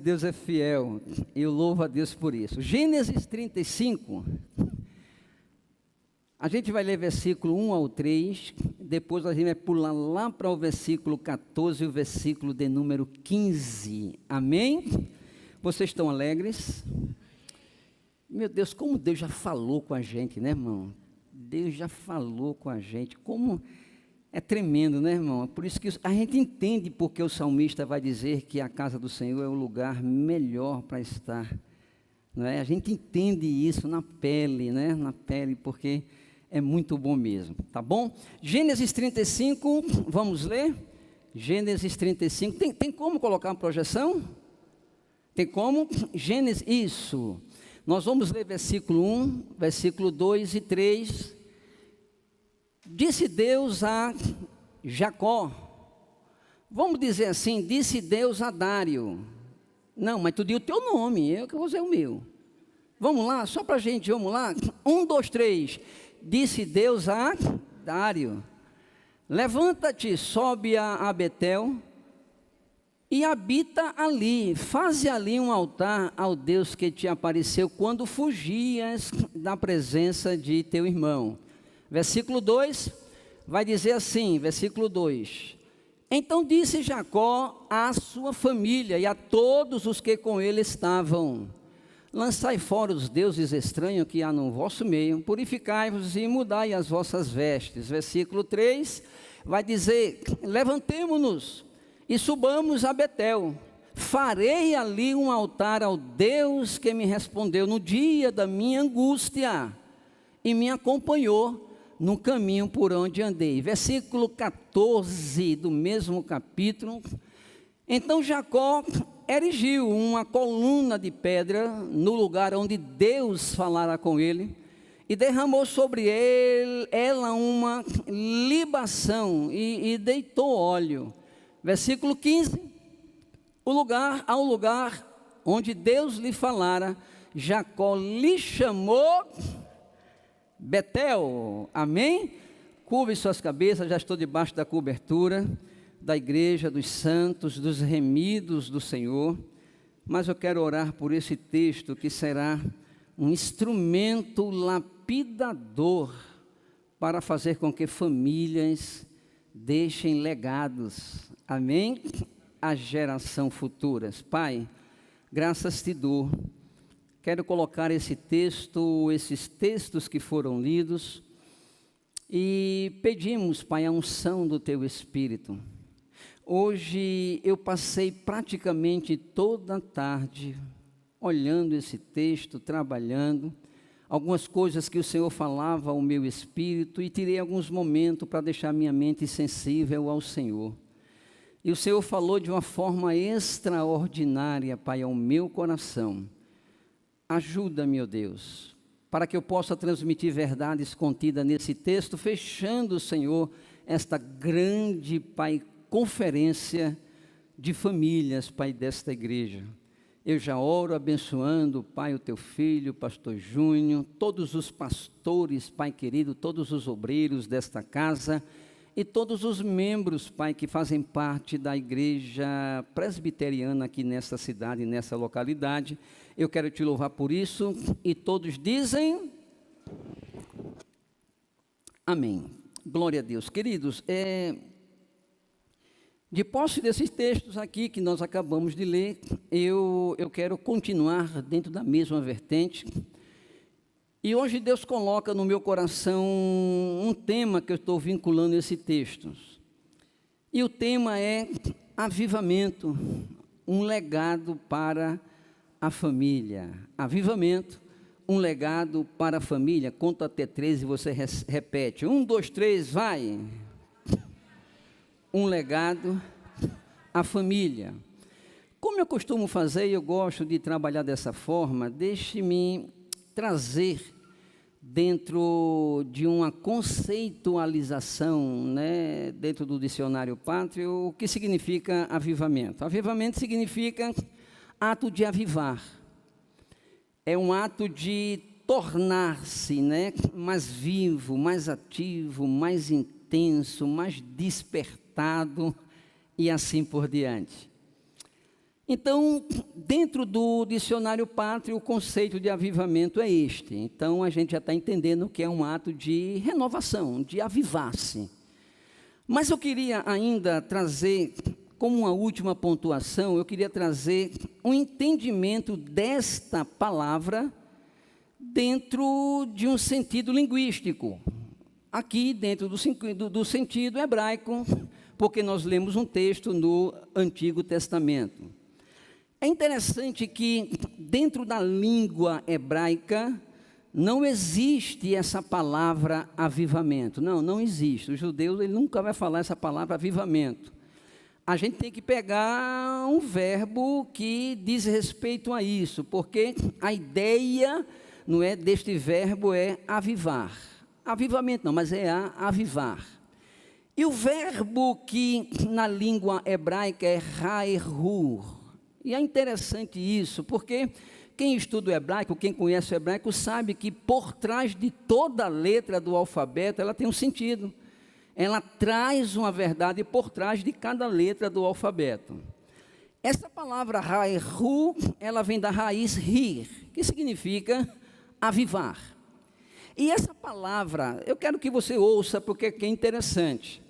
Deus é fiel e eu louvo a Deus por isso. Gênesis 35, a gente vai ler versículo 1 ao 3, depois a gente vai pular lá para o versículo 14 e o versículo de número 15, amém? Vocês estão alegres? Meu Deus, como Deus já falou com a gente, né, irmão? Deus já falou com a gente, como é tremendo, né, irmão? Por isso que a gente entende porque o salmista vai dizer que a casa do Senhor é o lugar melhor para estar, não é? A gente entende isso na pele, né? Na pele, porque é muito bom mesmo, tá bom? Gênesis 35, vamos ler? Gênesis 35, tem como colocar uma projeção? Tem como? Gênesis, isso. Nós vamos ler versículo 1, versículo 2 e 3. Disse Deus a Jacó, vamos dizer assim, disse Deus a Dário. Não, mas tu diz o teu nome, eu que vou dizer o meu. Vamos lá, só para a gente, vamos lá. 1, 2, 3. Disse Deus a Dário, levanta-te, sobe a Betel e habita ali, faze ali um altar ao Deus que te apareceu quando fugias da presença de teu irmão. Versículo 2, vai dizer assim, versículo 2. Então disse Jacó à sua família e a todos os que com ele estavam: lançai fora os deuses estranhos que há no vosso meio, purificai-vos e mudai as vossas vestes. Versículo 3, vai dizer: levantemo-nos e subamos a Betel, farei ali um altar ao Deus que me respondeu no dia da minha angústia e me acompanhou no caminho por onde andei. Versículo 14 do mesmo capítulo. Então Jacó erigiu uma coluna de pedra no lugar onde Deus falara com ele e derramou sobre ela uma libação e deitou óleo. Versículo 15, ao lugar onde Deus lhe falara, Jacó lhe chamou Betel, amém? Curve suas cabeças, já estou debaixo da cobertura da igreja, dos santos, dos remidos do Senhor, mas eu quero orar por esse texto que será um instrumento lapidador para fazer com que famílias deixem legados, amém? À geração futuras. Pai, graças te dou. Quero colocar esse texto, esses textos que foram lidos, e pedimos, Pai, a unção do Teu Espírito. Hoje eu passei praticamente toda a tarde olhando esse texto, trabalhando, algumas coisas que o Senhor falava ao meu espírito, e tirei alguns momentos para deixar minha mente sensível ao Senhor. E o Senhor falou de uma forma extraordinária, Pai, ao meu coração. Ajuda-me, ó Deus, para que eu possa transmitir verdades contidas nesse texto, fechando, Senhor, esta grande, Pai, conferência de famílias, Pai, desta igreja. Eu já oro abençoando, Pai, o Teu filho, pastor Júnior, todos os pastores, Pai querido, todos os obreiros desta casa e todos os membros, Pai, que fazem parte da igreja presbiteriana aqui nessa cidade, nessa localidade. Eu quero te louvar por isso, e todos dizem amém. Glória a Deus. Queridos, de posse desses textos aqui que nós acabamos de ler, eu quero continuar dentro da mesma vertente. E hoje Deus coloca no meu coração um tema que eu estou vinculando a esse texto. E o tema é avivamento, um legado para a família. Avivamento, um legado para a família. Conta até 3 e você repete. 1, 2, 3, vai. Um legado à família. Como eu costumo fazer, e eu gosto de trabalhar dessa forma, deixe-me trazer dentro de uma conceitualização, né, dentro do dicionário Pátrio, o que significa avivamento. Avivamento significa ato de avivar. É um ato de tornar-se, né, mais vivo, mais ativo, mais intenso, mais despertado e assim por diante. Então, dentro do dicionário Pátria, o conceito de avivamento é este. Então, a gente já está entendendo que é um ato de renovação, de avivar-se. Mas eu queria ainda trazer, como uma última pontuação, eu queria trazer um entendimento desta palavra dentro de um sentido linguístico. Aqui, dentro do sentido hebraico, porque nós lemos um texto no Antigo Testamento. É interessante que, dentro da língua hebraica, não existe essa palavra avivamento. Não existe. Os judeus, ele nunca vai falar essa palavra avivamento. A gente tem que pegar um verbo que diz respeito a isso, porque a ideia não é deste verbo é avivar. Avivamento não, mas é avivar. E o verbo que na língua hebraica é raerur. E é interessante isso, porque quem estuda o hebraico, quem conhece o hebraico, sabe que por trás de toda letra do alfabeto, ela tem um sentido. Ela traz uma verdade por trás de cada letra do alfabeto. Essa palavra raeru, ela vem da raiz rir, que significa avivar. E essa palavra, eu quero que você ouça, porque é é interessante.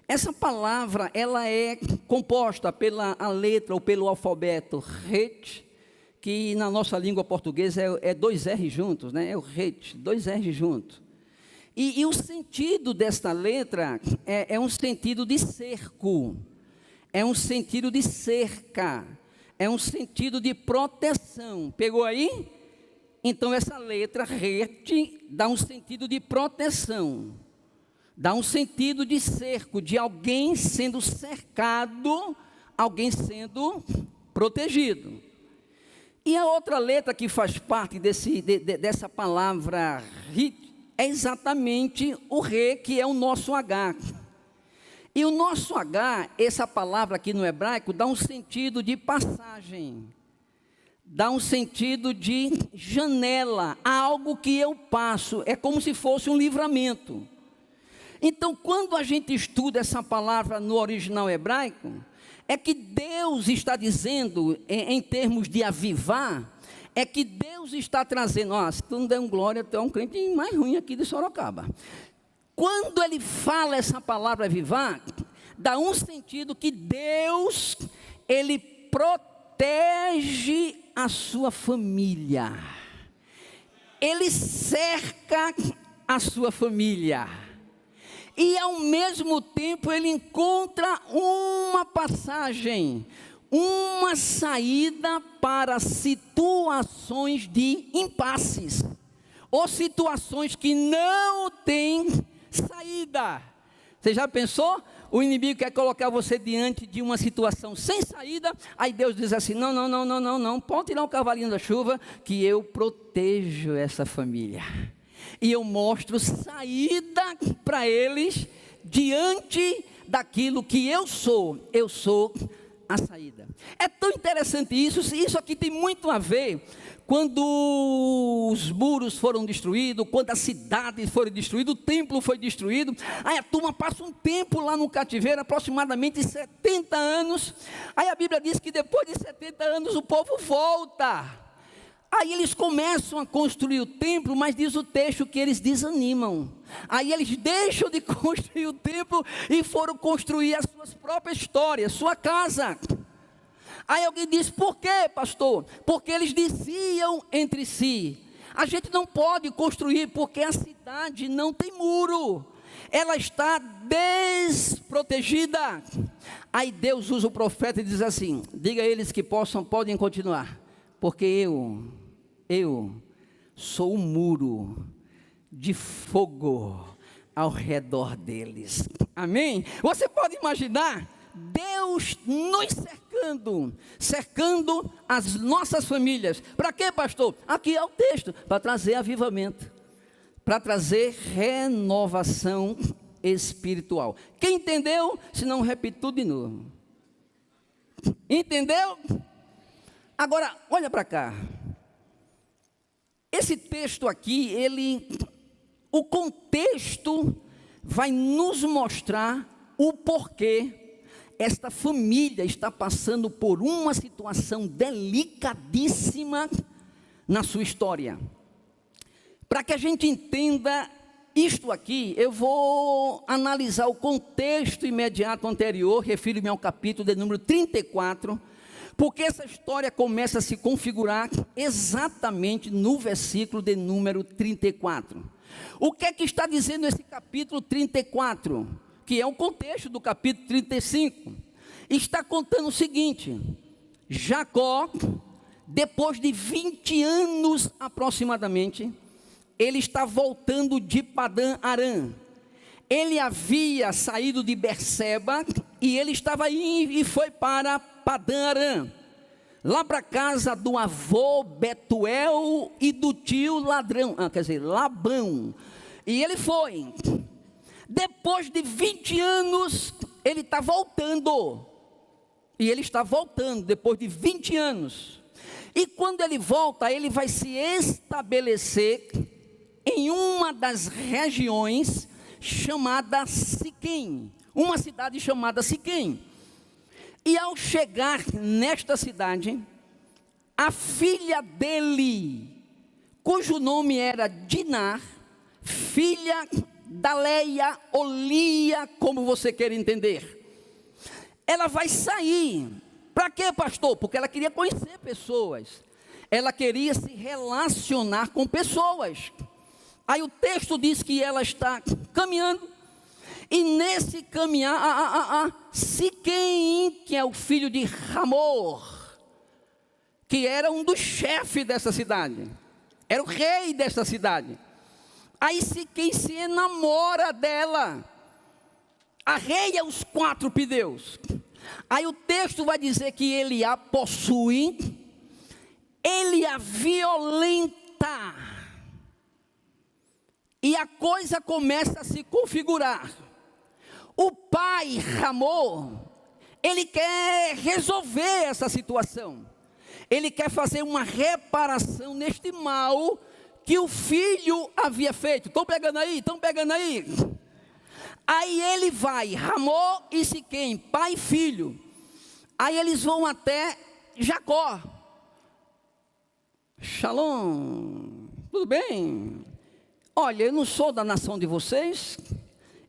Essa palavra, ela é composta pela a letra ou pelo alfabeto ret, que na nossa língua portuguesa é dois R juntos, né? É o ret, dois R juntos. E o sentido desta letra é um sentido de cerco, é um sentido de cerca, é um sentido de proteção. Pegou aí? Então essa letra ret dá um sentido de proteção. Dá um sentido de cerco, de alguém sendo cercado, alguém sendo protegido. E a outra letra que faz parte dessa palavra é exatamente o re, que é o nosso H. E o nosso H, essa palavra aqui no hebraico, dá um sentido de passagem. Dá um sentido de janela, algo que eu passo, é como se fosse um livramento. Então, quando a gente estuda essa palavra no original hebraico, é que Deus está dizendo, em termos de avivar, é que Deus está trazendo, se tu não der um glória, tu é um crente mais ruim aqui de Sorocaba. Quando ele fala essa palavra avivar, dá um sentido que Deus, ele protege a sua família. Ele cerca a sua família. E ao mesmo tempo ele encontra uma passagem, uma saída para situações de impasses, ou situações que não têm saída. Você já pensou? O inimigo quer colocar você diante de uma situação sem saída, aí Deus diz assim, não, pode tirar o cavalinho da chuva, que eu protejo essa família. E eu mostro saída para eles diante daquilo que eu sou a saída. É tão interessante isso aqui tem muito a ver quando os muros foram destruídos, quando a cidade foi destruída, o templo foi destruído, aí a turma passa um tempo lá no cativeiro, aproximadamente 70 anos, aí a Bíblia diz que depois de 70 anos o povo volta. Aí eles começam a construir o templo, mas diz o texto que eles desanimam. Aí eles deixam de construir o templo e foram construir as suas próprias histórias, sua casa. Aí alguém diz, por quê, pastor? Porque eles diziam entre si, a gente não pode construir porque a cidade não tem muro. Ela está desprotegida. Aí Deus usa o profeta e diz assim, diga a eles que podem continuar, porque eu sou um muro de fogo ao redor deles. Amém? Você pode imaginar Deus nos cercando as nossas famílias. Para quê, pastor? Aqui é o texto, para trazer avivamento, para trazer renovação espiritual. Quem entendeu? Se não, repito tudo de novo. Entendeu? Agora, olha para cá. Esse texto aqui, o contexto vai nos mostrar o porquê esta família está passando por uma situação delicadíssima na sua história. Para que a gente entenda isto aqui, eu vou analisar o contexto imediato anterior, refiro-me ao capítulo de número 34, porque essa história começa a se configurar exatamente no versículo de número 34. O que é que está dizendo esse capítulo 34? Que é o contexto do capítulo 35. Está contando o seguinte: Jacó, depois de 20 anos aproximadamente, ele está voltando de Padã Arã. Ele havia saído de Berseba e ele estava indo e foi para Padã Arã, lá para a casa do avô Betuel e do tio Labão. E ele foi. Depois de 20 anos, ele está voltando. E ele está voltando depois de 20 anos. E quando ele volta, ele vai se estabelecer em uma das regiões chamada Siquém, uma cidade chamada Siquém. E ao chegar nesta cidade, a filha dele, cujo nome era Diná, filha da Leia ou Lia, como você quer entender, ela vai sair. Para quê, pastor? Porque ela queria conhecer pessoas, ela queria se relacionar com pessoas. Aí o texto diz que ela está caminhando, e nesse caminhar, Siquém, que é o filho de Hamor, que era um dos chefes dessa cidade, era o rei dessa cidade. Aí Siquém se enamora dela, arreia os 4 pneus. Aí o texto vai dizer que ele a possui, ele a violenta, e a coisa começa a se configurar. O pai, Hamor, ele quer resolver essa situação. Ele quer fazer uma reparação neste mal que o filho havia feito. Estão pegando aí? Estão pegando aí? Aí ele vai, Hamor e Siquém, pai e filho. Aí eles vão até Jacó. Shalom, tudo bem? Olha, eu não sou da nação de vocês,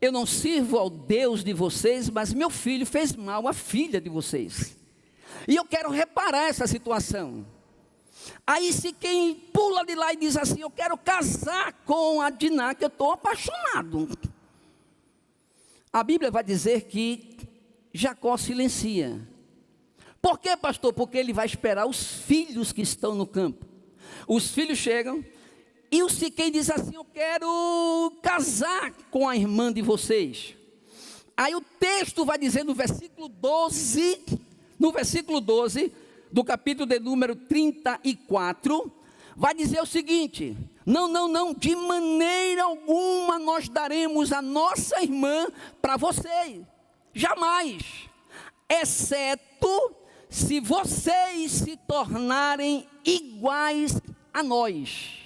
eu não sirvo ao Deus de vocês, mas meu filho fez mal à filha de vocês, e eu quero reparar essa situação. Aí Siquém pula de lá e diz assim: eu quero casar com a Diná, que eu estou apaixonado. A Bíblia vai dizer que Jacó silencia. Por quê, pastor? Porque ele vai esperar os filhos que estão no campo. Os filhos chegam, e o Siquém diz assim: eu quero casar com a irmã de vocês. Aí o texto vai dizer no versículo 12, do capítulo de número 34, vai dizer o seguinte: não, de maneira alguma nós daremos a nossa irmã para vocês, jamais, exceto se vocês se tornarem iguais a nós.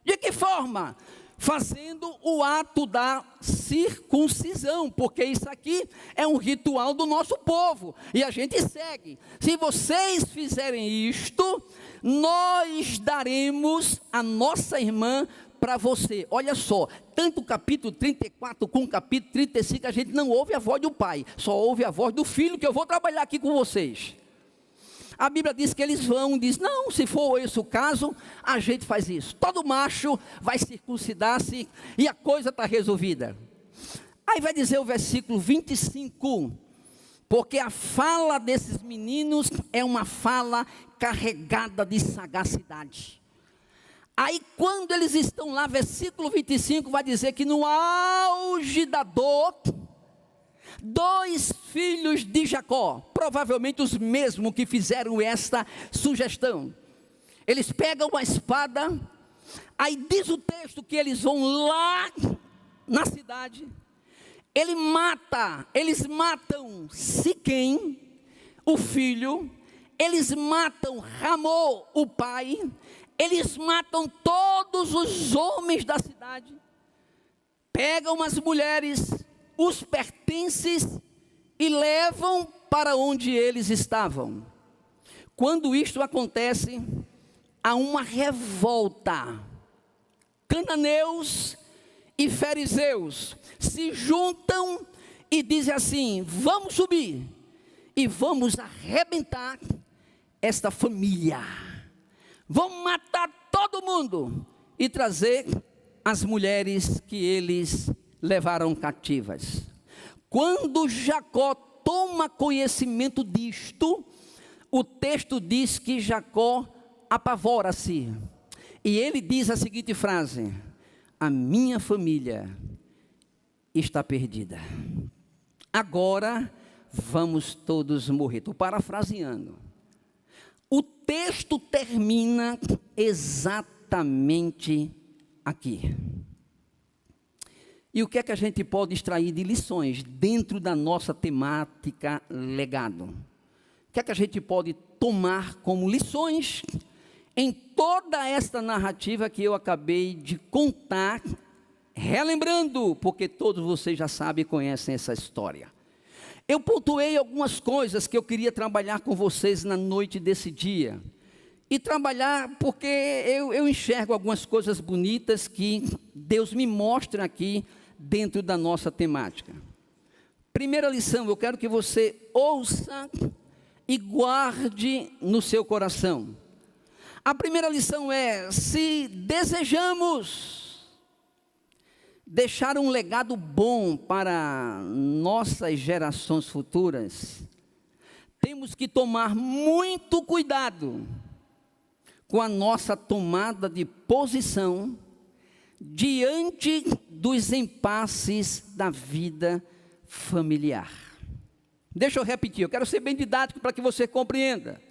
De que forma? Fazendo o ato da circuncisão, porque isso aqui é um ritual do nosso povo, e a gente segue. Se vocês fizerem isto, nós daremos a nossa irmã para você. Olha só, tanto o capítulo 34 como o capítulo 35, a gente não ouve a voz do pai, só ouve a voz do filho, que eu vou trabalhar aqui com vocês. A Bíblia diz que eles vão, diz: não, se for esse o caso, a gente faz isso. Todo macho vai circuncidar-se e a coisa está resolvida. Aí vai dizer o versículo 25, porque a fala desses meninos é uma fala carregada de sagacidade. Aí quando eles estão lá, versículo 25 vai dizer que no auge da dor, 2 filhos de Jacó, provavelmente os mesmos que fizeram esta sugestão, eles pegam uma espada. Aí diz o texto que eles vão lá na cidade, eles matam Siquém, o filho, eles matam Hamor, o pai, eles matam todos os homens da cidade, pegam as mulheres, os pertences e levam para onde eles estavam. Quando isto acontece, há uma revolta. Cananeus e fariseus se juntam e dizem assim: vamos subir e vamos arrebentar esta família. Vamos matar todo mundo e trazer as mulheres que eles levaram cativas. Quando Jacó toma conhecimento disto, o texto diz que Jacó apavora-se. E ele diz a seguinte frase: a minha família está perdida. Agora vamos todos morrer. Estou parafraseando. O texto termina exatamente aqui. E o que é que a gente pode extrair de lições dentro da nossa temática legado? O que é que a gente pode tomar como lições em toda esta narrativa que eu acabei de contar, relembrando, porque todos vocês já sabem e conhecem essa história. Eu pontuei algumas coisas que eu queria trabalhar com vocês na noite desse dia. E trabalhar porque eu enxergo algumas coisas bonitas que Deus me mostra aqui dentro da nossa temática. Primeira lição, eu quero que você ouça e guarde no seu coração. A primeira lição é: se desejamos deixar um legado bom para nossas gerações futuras, temos que tomar muito cuidado com a nossa tomada de posição diante dos impasses da vida familiar. Deixa eu repetir, eu quero ser bem didático para que você compreenda.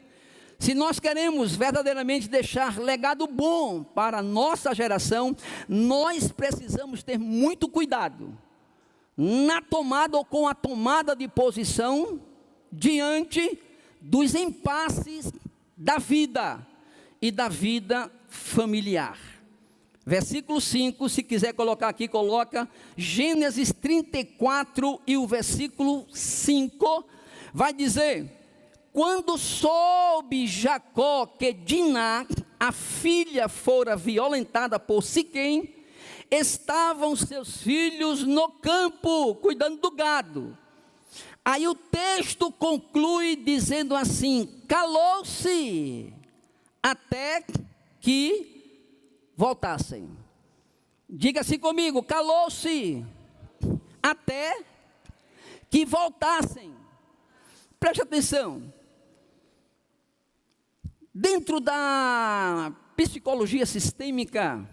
Se nós queremos verdadeiramente deixar legado bom para a nossa geração, nós precisamos ter muito cuidado na tomada ou com a tomada de posição diante dos impasses da vida e da vida familiar. Versículo 5, se quiser colocar aqui, coloca Gênesis 34 e o versículo 5, vai dizer: quando soube Jacó que Diná, a filha, fora violentada por Siquém, estavam seus filhos no campo, cuidando do gado. Aí o texto conclui dizendo assim: calou-se até que voltassem. Diga assim comigo: calou-se até que voltassem. Preste atenção. Dentro da psicologia sistêmica,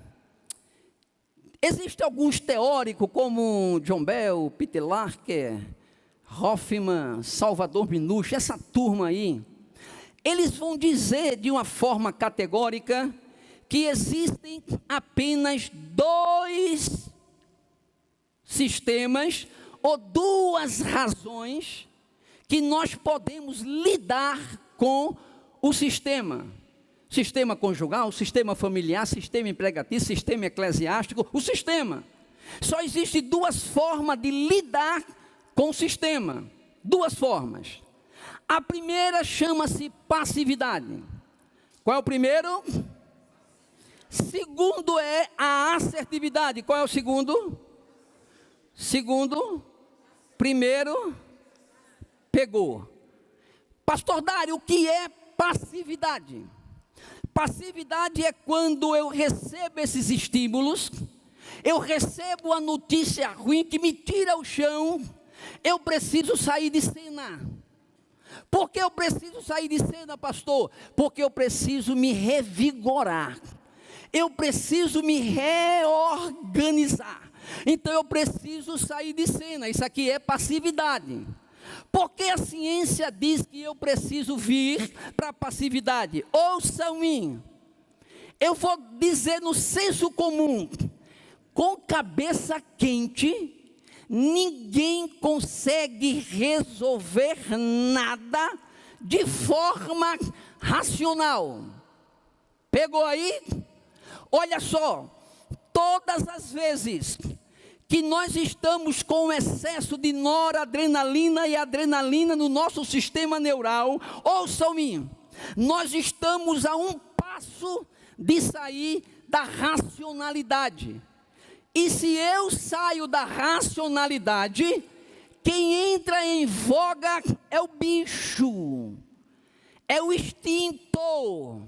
existem alguns teóricos como John Bell, Peter Larker, Hoffman, Salvador Minucci, essa turma aí. Eles vão dizer de uma forma categórica que existem apenas dois sistemas ou duas razões que nós podemos lidar com o sistema. Sistema conjugal, sistema familiar, sistema empregatício, sistema eclesiástico, o sistema. Só existem duas formas de lidar com o sistema. Duas formas. A primeira chama-se passividade. Qual é o primeiro? Segundo é a assertividade. Qual é o segundo? Segundo. Primeiro, pegou. Pastor Dário, o que é passividade? Passividade é quando eu recebo esses estímulos, eu recebo a notícia ruim que me tira o chão, eu preciso sair de cena. Por que eu preciso sair de cena, pastor? Porque eu preciso me revigorar. Eu preciso me reorganizar. Então eu preciso sair de cena. Isso aqui é passividade. Porque a ciência diz que eu preciso vir para a passividade. Ouçam-me. Eu vou dizer no senso comum. Com cabeça quente, ninguém consegue resolver nada de forma racional. Pegou aí? Olha só, todas as vezes que nós estamos com excesso de noradrenalina e adrenalina no nosso sistema neural, ouçam-me, nós estamos a um passo de sair da racionalidade. E se eu saio da racionalidade, quem entra em voga é o bicho, é o instinto.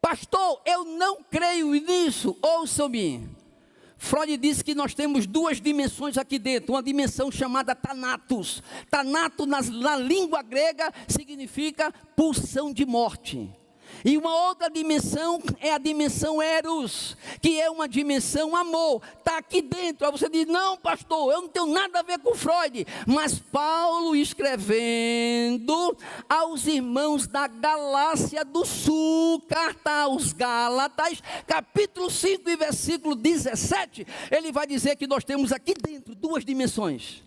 Pastor, eu não creio nisso. Ouçam-me, Freud disse que nós temos duas dimensões aqui dentro, uma dimensão chamada Thanatos. Thanatos na língua grega significa pulsão de morte. E uma outra dimensão é a dimensão Eros, que é uma dimensão amor, está aqui dentro. Aí você diz, não pastor, eu não tenho nada a ver com Freud. Mas Paulo escrevendo aos irmãos da Galácia do Sul, carta aos Gálatas, capítulo 5 e versículo 17, ele vai dizer que nós temos aqui dentro duas dimensões.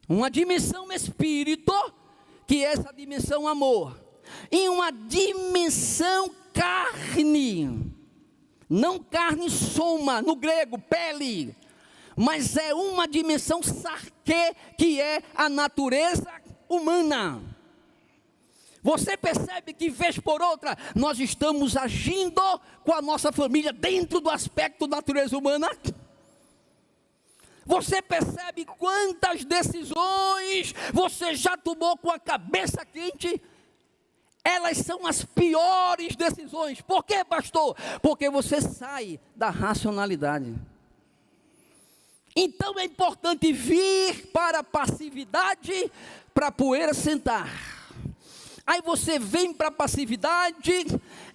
Uma dimensão espírito, que é essa dimensão amor. Em uma dimensão carne, não carne soma, no grego, pele, mas é uma dimensão sarque, que é a natureza humana. Você percebe que vez por outra, nós estamos agindo com a nossa família dentro do aspecto da natureza humana? Você percebe quantas decisões você já tomou com a cabeça quente? Elas são as piores decisões. Por quê, pastor? Porque você sai da racionalidade. Então é importante vir para a passividade, para a poeira sentar. Aí você vem para a passividade.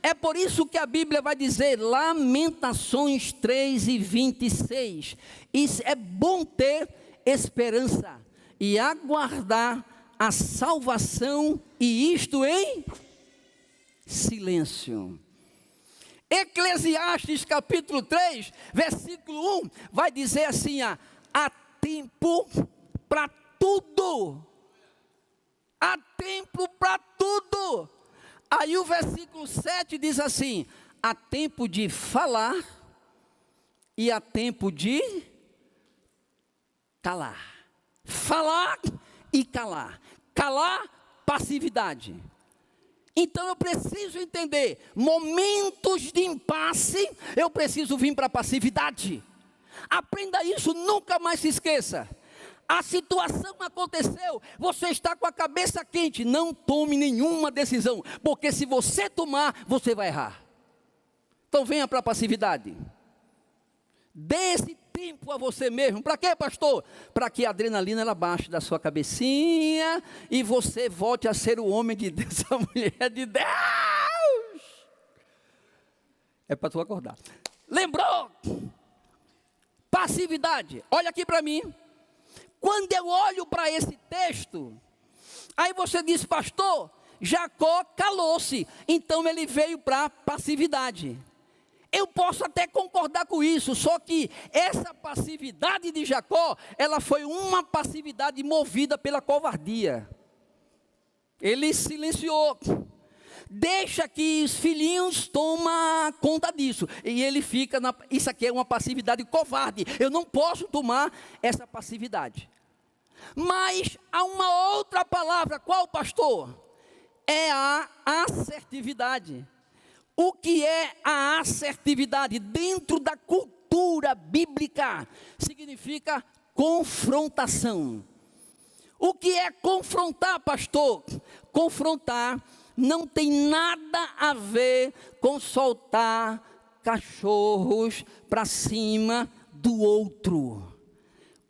É por isso que a Bíblia vai dizer, Lamentações 3:26. Isso é bom ter esperança e aguardar a salvação, e isto em silêncio. Eclesiastes capítulo 3, versículo 1, vai dizer assim, há tempo para tudo. Há tempo para tudo. Aí o versículo 7 diz assim, há tempo de falar e há tempo de calar. Falar e calar. Calar, passividade. Então eu preciso entender, momentos de impasse, eu preciso vir para a passividade. Aprenda isso, nunca mais se esqueça. A situação aconteceu, você está com a cabeça quente, não tome nenhuma decisão, porque se você tomar, você vai errar. Então venha para a passividade. Dê esse tempo a você mesmo. Para quê, pastor? Para que a adrenalina ela baixe da sua cabecinha e você volte a ser o homem de Deus, a mulher de Deus. É para tu acordar. Lembrou? Passividade. Olha aqui para mim. Quando eu olho para esse texto, aí você diz, pastor, Jacó calou-se, então ele veio para a passividade. Eu posso até concordar com isso, só que essa passividade de Jacó, ela foi uma passividade movida pela covardia. Ele silenciou, deixa que os filhinhos tomem conta disso, e ele fica, isso aqui é uma passividade covarde, eu não posso tomar essa passividade. Mas há uma outra palavra, qual, pastor? É a assertividade. O que é a assertividade? Dentro da cultura bíblica, significa confrontação. O que é confrontar, pastor? Confrontar não tem nada a ver com soltar cachorros para cima do outro.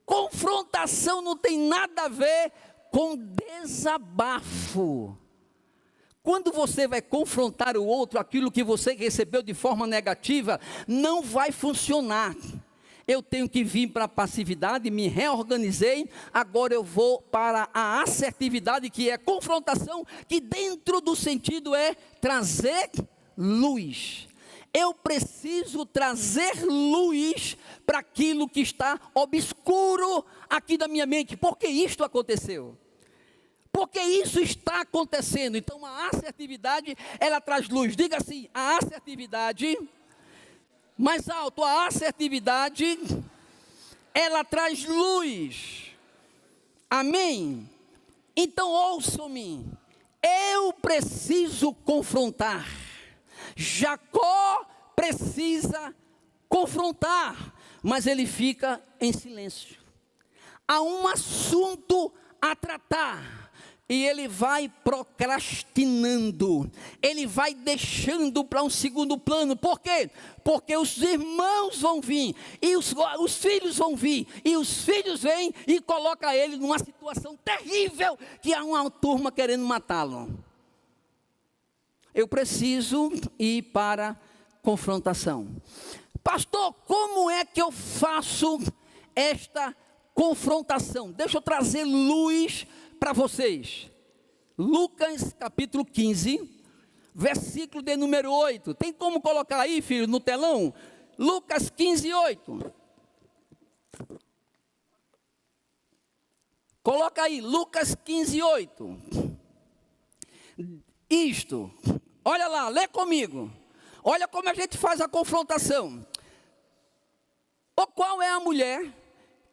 Confrontação não tem nada a ver com desabafo. Quando você vai confrontar o outro, aquilo que você recebeu de forma negativa, não vai funcionar. Eu tenho que vir para a passividade, me reorganizei, agora eu vou para a assertividade, que é confrontação, que dentro do sentido é trazer luz. Eu preciso trazer luz para aquilo que está obscuro aqui da minha mente. Por que isto aconteceu? Porque isso está acontecendo. Então a assertividade, ela traz luz. Diga assim, a assertividade, mais alto, a assertividade ela traz luz. Amém? Então ouçam-me, eu preciso confrontar. Jacó precisa confrontar, mas ele fica em silêncio. Há um assunto a tratar e ele vai procrastinando, ele vai deixando para um segundo plano. Por quê? Porque os irmãos vão vir, e os filhos vão vir, e os filhos vêm e colocam ele numa situação terrível, que há uma turma querendo matá-lo. Eu preciso ir para confrontação. Pastor, como é que eu faço esta confrontação? Deixa eu trazer luz para vocês. Lucas capítulo 15, versículo de número 8. Tem como colocar aí, filho, no telão? Lucas 15, 8. Coloca aí, Lucas 15, 8. Isto, olha lá, lê comigo. Olha como a gente faz a confrontação. Ou qual é a mulher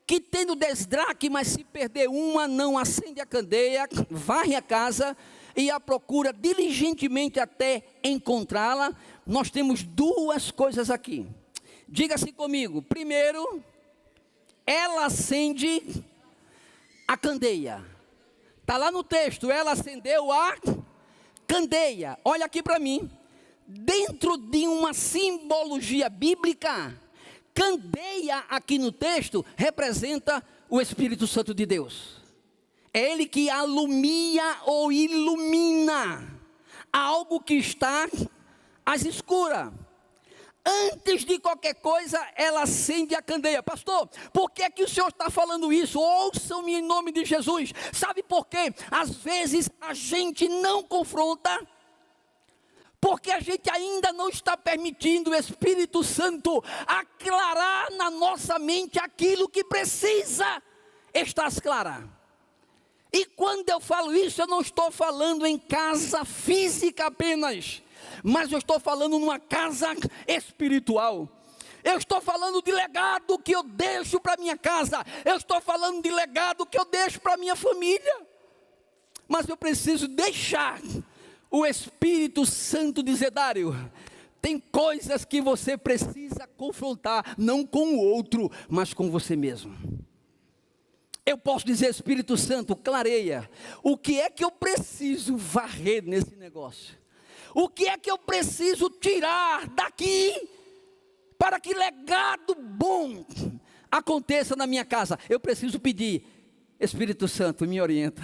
que tendo 10 dracmas, se perder uma, não acende a candeia, varre a casa e a procura diligentemente até encontrá-la? Nós temos duas coisas aqui. Diga-se comigo. Primeiro, ela acende a candeia. Está lá no texto, ela acendeu a candeia. Olha aqui para mim. Dentro de uma simbologia bíblica, candeia aqui no texto representa o Espírito Santo de Deus. É Ele que alumia ou ilumina algo que está às escuras. Antes de qualquer coisa, ela acende a candeia. Pastor, por que é que o senhor está falando isso? Ouçam-me em nome de Jesus. Sabe por quê? Às vezes a gente não confronta, porque a gente ainda não está permitindo o Espírito Santo aclarar na nossa mente aquilo que precisa estar claro. E quando eu falo isso, eu não estou falando em casa física apenas, mas eu estou falando numa casa espiritual. Eu estou falando de legado que eu deixo para minha casa. Eu estou falando de legado que eu deixo para minha família. Mas eu preciso deixar o Espírito Santo dizer: Dário, tem coisas que você precisa confrontar, não com o outro, mas com você mesmo. Eu posso dizer: Espírito Santo, clareia, o que é que eu preciso varrer nesse negócio? O que é que eu preciso tirar daqui, para que legado bom aconteça na minha casa? Eu preciso pedir: Espírito Santo, me orienta.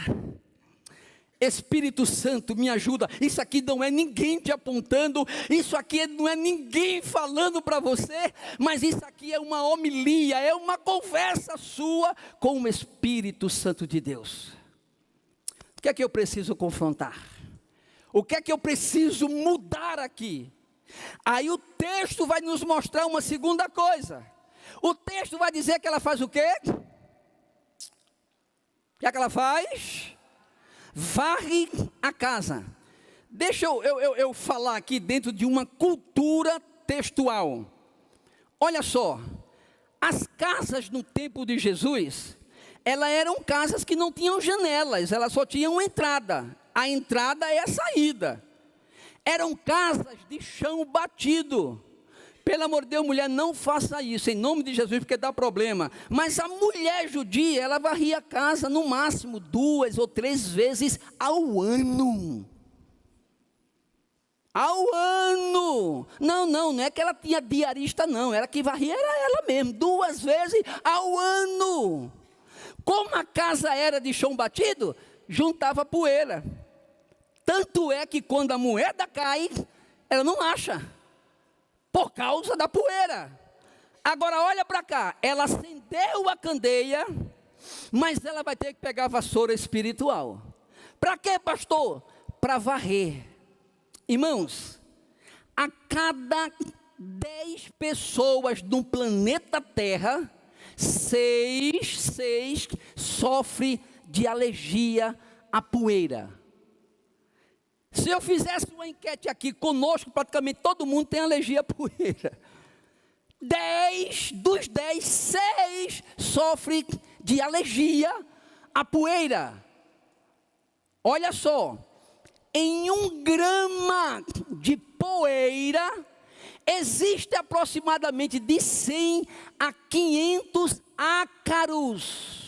Espírito Santo, me ajuda. Isso aqui não é ninguém te apontando, isso aqui não é ninguém falando para você, mas isso aqui é uma homilia, é uma conversa sua com o Espírito Santo de Deus. O que é que eu preciso confrontar? O que é que eu preciso mudar aqui? Aí o texto vai nos mostrar uma segunda coisa. O texto vai dizer que ela faz o quê? O que é que ela faz? Varre a casa. Deixa eu falar aqui dentro de uma cultura textual. Olha só, as casas no tempo de Jesus, elas eram casas que não tinham janelas, elas só tinham entrada. A entrada é a saída. Eram casas de chão batido. Pelo amor de Deus, mulher, não faça isso, em nome de Jesus, porque dá problema. Mas a mulher judia, ela varria a casa no máximo 2 ou 3 vezes ao ano. Ao ano. Não é que ela tinha diarista, não. Ela que varria era ela mesma, 2 vezes ao ano. Como a casa era de chão batido, juntava poeira. Tanto é que quando a moeda cai, ela não acha, por causa da poeira. Agora olha para cá, ela acendeu a candeia, mas ela vai ter que pegar a vassoura espiritual. Para quê, pastor? Para varrer. Irmãos, a cada 10 pessoas no planeta Terra, 6 sofrem de alergia à poeira. Se eu fizesse uma enquete aqui conosco, praticamente todo mundo tem alergia à poeira. dos 10, 6 sofrem de alergia à poeira. Olha só, em 1 grama de poeira, existe aproximadamente de 100 a 500 ácaros,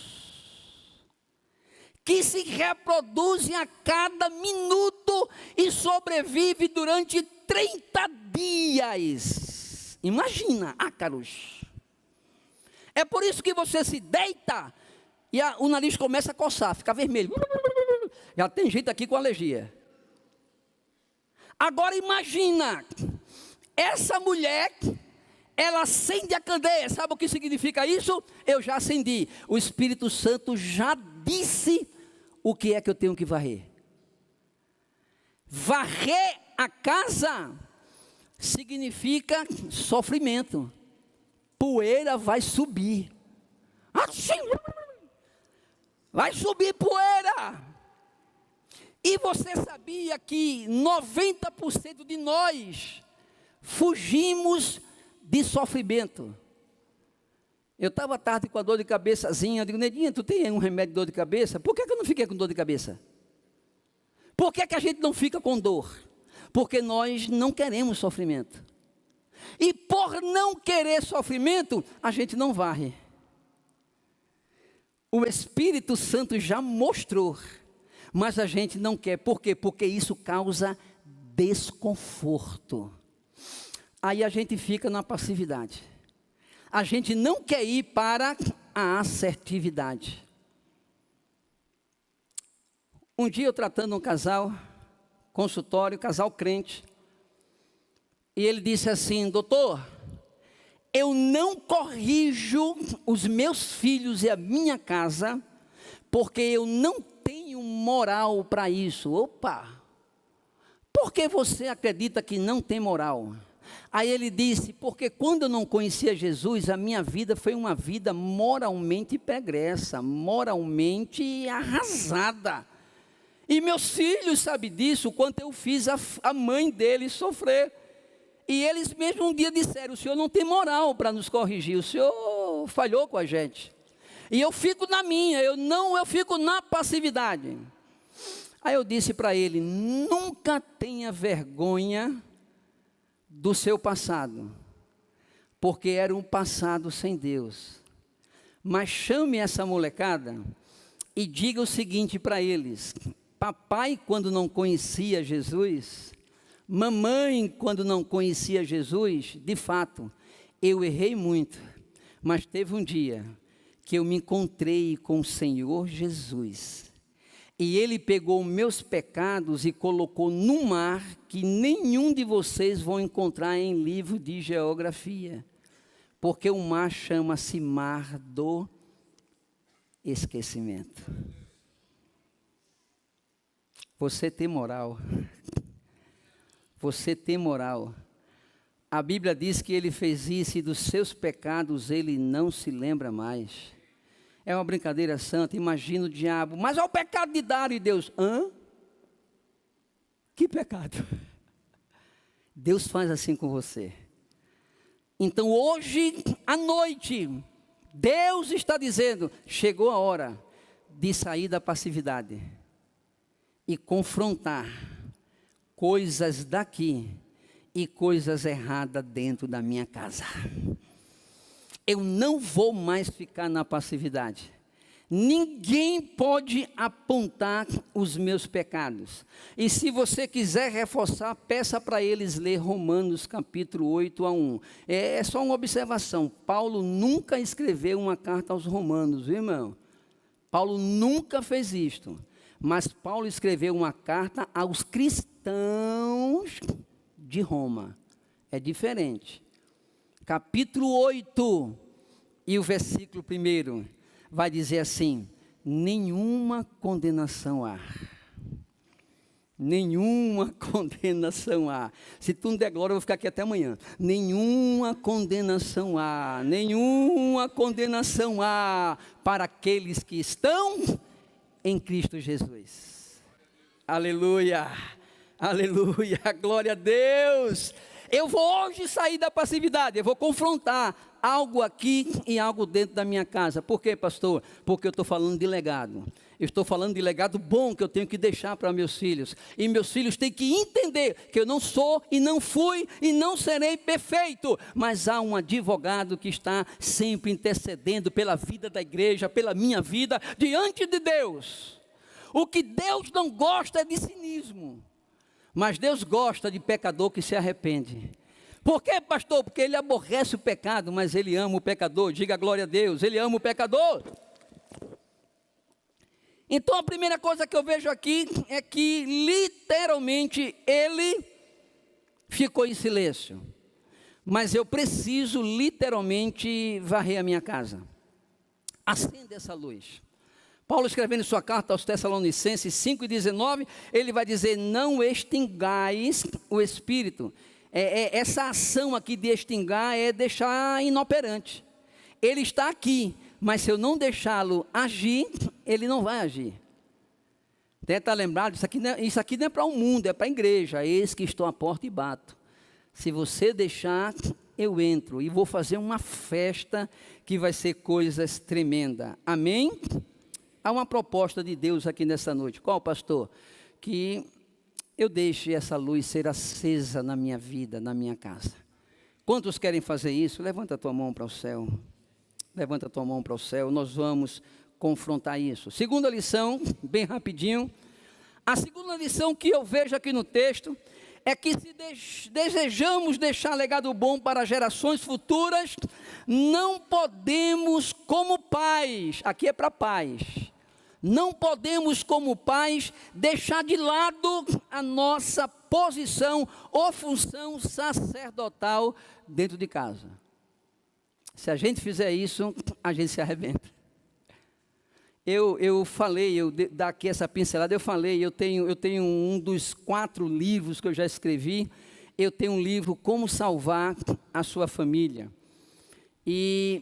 que se reproduzem a cada minuto e sobrevivem durante 30 dias. Imagina, ácaros. É por isso que você se deita e o nariz começa a coçar, fica vermelho. Já tem gente aqui com alergia. Agora imagina, essa mulher, ela acende a candeia. Sabe o que significa isso? Eu já acendi. O Espírito Santo já disse o que é que eu tenho que varrer. Varrer a casa significa sofrimento. Poeira vai subir. Assim, vai subir poeira. E você sabia que 90% de nós fugimos de sofrimento? Eu estava tarde com a dor de cabeçazinha, eu digo, Nedinha, tu tem um remédio de dor de cabeça? Por que eu não fiquei com dor de cabeça? Por que a gente não fica com dor? Porque nós não queremos sofrimento. E por não querer sofrimento, a gente não varre. O Espírito Santo já mostrou, mas a gente não quer. Por quê? Porque isso causa desconforto. Aí a gente fica na passividade. A gente não quer ir para a assertividade. Um dia eu tratando um casal, consultório, casal crente, e ele disse assim, doutor, eu não corrijo os meus filhos e a minha casa, porque eu não tenho moral para isso. Opa! Por que você acredita que não tem moral? Aí ele disse, porque quando eu não conhecia Jesus, a minha vida foi uma vida moralmente pregressa, moralmente arrasada. E meus filhos sabem disso, o quanto eu fiz a mãe deles sofrer. E eles mesmo um dia disseram, o senhor não tem moral para nos corrigir, o senhor falhou com a gente. E eu fico na minha, eu fico na passividade. Aí eu disse para ele, nunca tenha vergonha do seu passado, porque era um passado sem Deus. Mas chame essa molecada e diga o seguinte para eles, papai quando não conhecia Jesus, mamãe quando não conhecia Jesus, de fato, eu errei muito, mas teve um dia que eu me encontrei com o Senhor Jesus, e Ele pegou meus pecados e colocou no mar, que nenhum de vocês vão encontrar em livro de geografia, porque o mar chama-se mar do esquecimento. Você tem moral. Você tem moral. A Bíblia diz que Ele fez isso e dos seus pecados Ele não se lembra mais. É uma brincadeira santa, imagina o diabo, mas é o pecado de Dário e Deus, hã? Que pecado? Deus faz assim com você. Então hoje à noite, Deus está dizendo, chegou a hora de sair da passividade e confrontar coisas daqui e coisas erradas dentro da minha casa. Eu não vou mais ficar na passividade. Ninguém pode apontar os meus pecados. E se você quiser reforçar, peça para eles ler Romanos capítulo 8:1. É só uma observação. Paulo nunca escreveu uma carta aos romanos, viu, irmão? Paulo nunca fez isto. Mas Paulo escreveu uma carta aos cristãos de Roma. É diferente. Capítulo 8 e o versículo 1 vai dizer assim, nenhuma condenação há. Nenhuma condenação há. Se tu não der glória, eu vou ficar aqui até amanhã. Nenhuma condenação há. Nenhuma condenação há para aqueles que estão em Cristo Jesus. Aleluia. Aleluia. Glória a Deus. Eu vou hoje sair da passividade, eu vou confrontar algo aqui e algo dentro da minha casa. Por quê, pastor? Porque eu estou falando de legado. Eu estou falando de legado bom que eu tenho que deixar para meus filhos. E meus filhos têm que entender que eu não sou e não fui e não serei perfeito. Mas há um advogado que está sempre intercedendo pela vida da igreja, pela minha vida, diante de Deus. O que Deus não gosta é de cinismo. Mas Deus gosta de pecador que se arrepende. Por quê, pastor? Porque Ele aborrece o pecado, mas Ele ama o pecador. Diga glória a Deus, Ele ama o pecador. Então a primeira coisa que eu vejo aqui é que literalmente Ele ficou em silêncio. Mas eu preciso literalmente varrer a minha casa. Acenda essa luz. Paulo, escrevendo em sua carta aos Tessalonicenses 5,19, ele vai dizer: não extingais o Espírito. Essa ação aqui de extingar é deixar inoperante. Ele está aqui, mas se eu não deixá-lo agir, ele não vai agir. Até está lembrado, isso aqui não é para o mundo, é para a igreja. Eis que estou à porta e bato. Se você deixar, eu entro e vou fazer uma festa que vai ser coisas tremendas. Amém? Há uma proposta de Deus aqui nessa noite. Qual, pastor? Que eu deixe essa luz ser acesa na minha vida, na minha casa. Quantos querem fazer isso? Levanta a tua mão para o céu. Levanta a tua mão para o céu. Nós vamos confrontar isso. Segunda lição, bem rapidinho. A segunda lição que eu vejo aqui no texto é que se desejamos deixar legado bom para gerações futuras, não podemos como pais, aqui é para pais, não podemos como pais deixar de lado a nossa posição ou função sacerdotal dentro de casa. Se a gente fizer isso, a gente se arrebenta. Eu falei, daqui essa pincelada, eu tenho um dos 4 livros que eu já escrevi. Eu tenho um livro, Como Salvar a Sua Família. E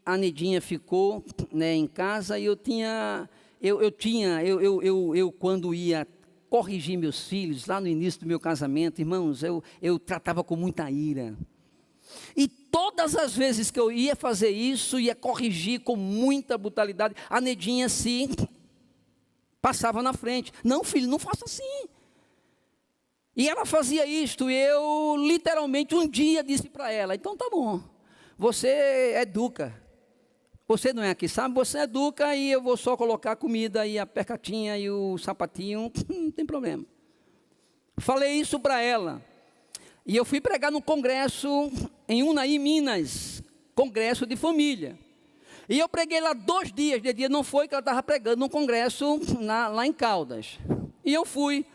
a Nedinha ficou, né, em casa, e eu quando ia corrigir meus filhos, lá no início do meu casamento, irmãos, eu tratava com muita ira. E todas as vezes que eu ia fazer isso, ia corrigir com muita brutalidade, a Nedinha se passava na frente. Não, filho, não faça assim. E ela fazia isto, e eu literalmente um dia disse para ela: então tá bom, você educa. Você não é aqui, sabe? Você educa e eu vou só colocar a comida e a percatinha e o sapatinho, não tem problema. Falei isso para ela. E eu fui pregar no congresso em Unai, Minas, congresso de família. E eu preguei lá 2 dias, de dia não foi que ela estava pregando no congresso lá em Caldas. E eu fui.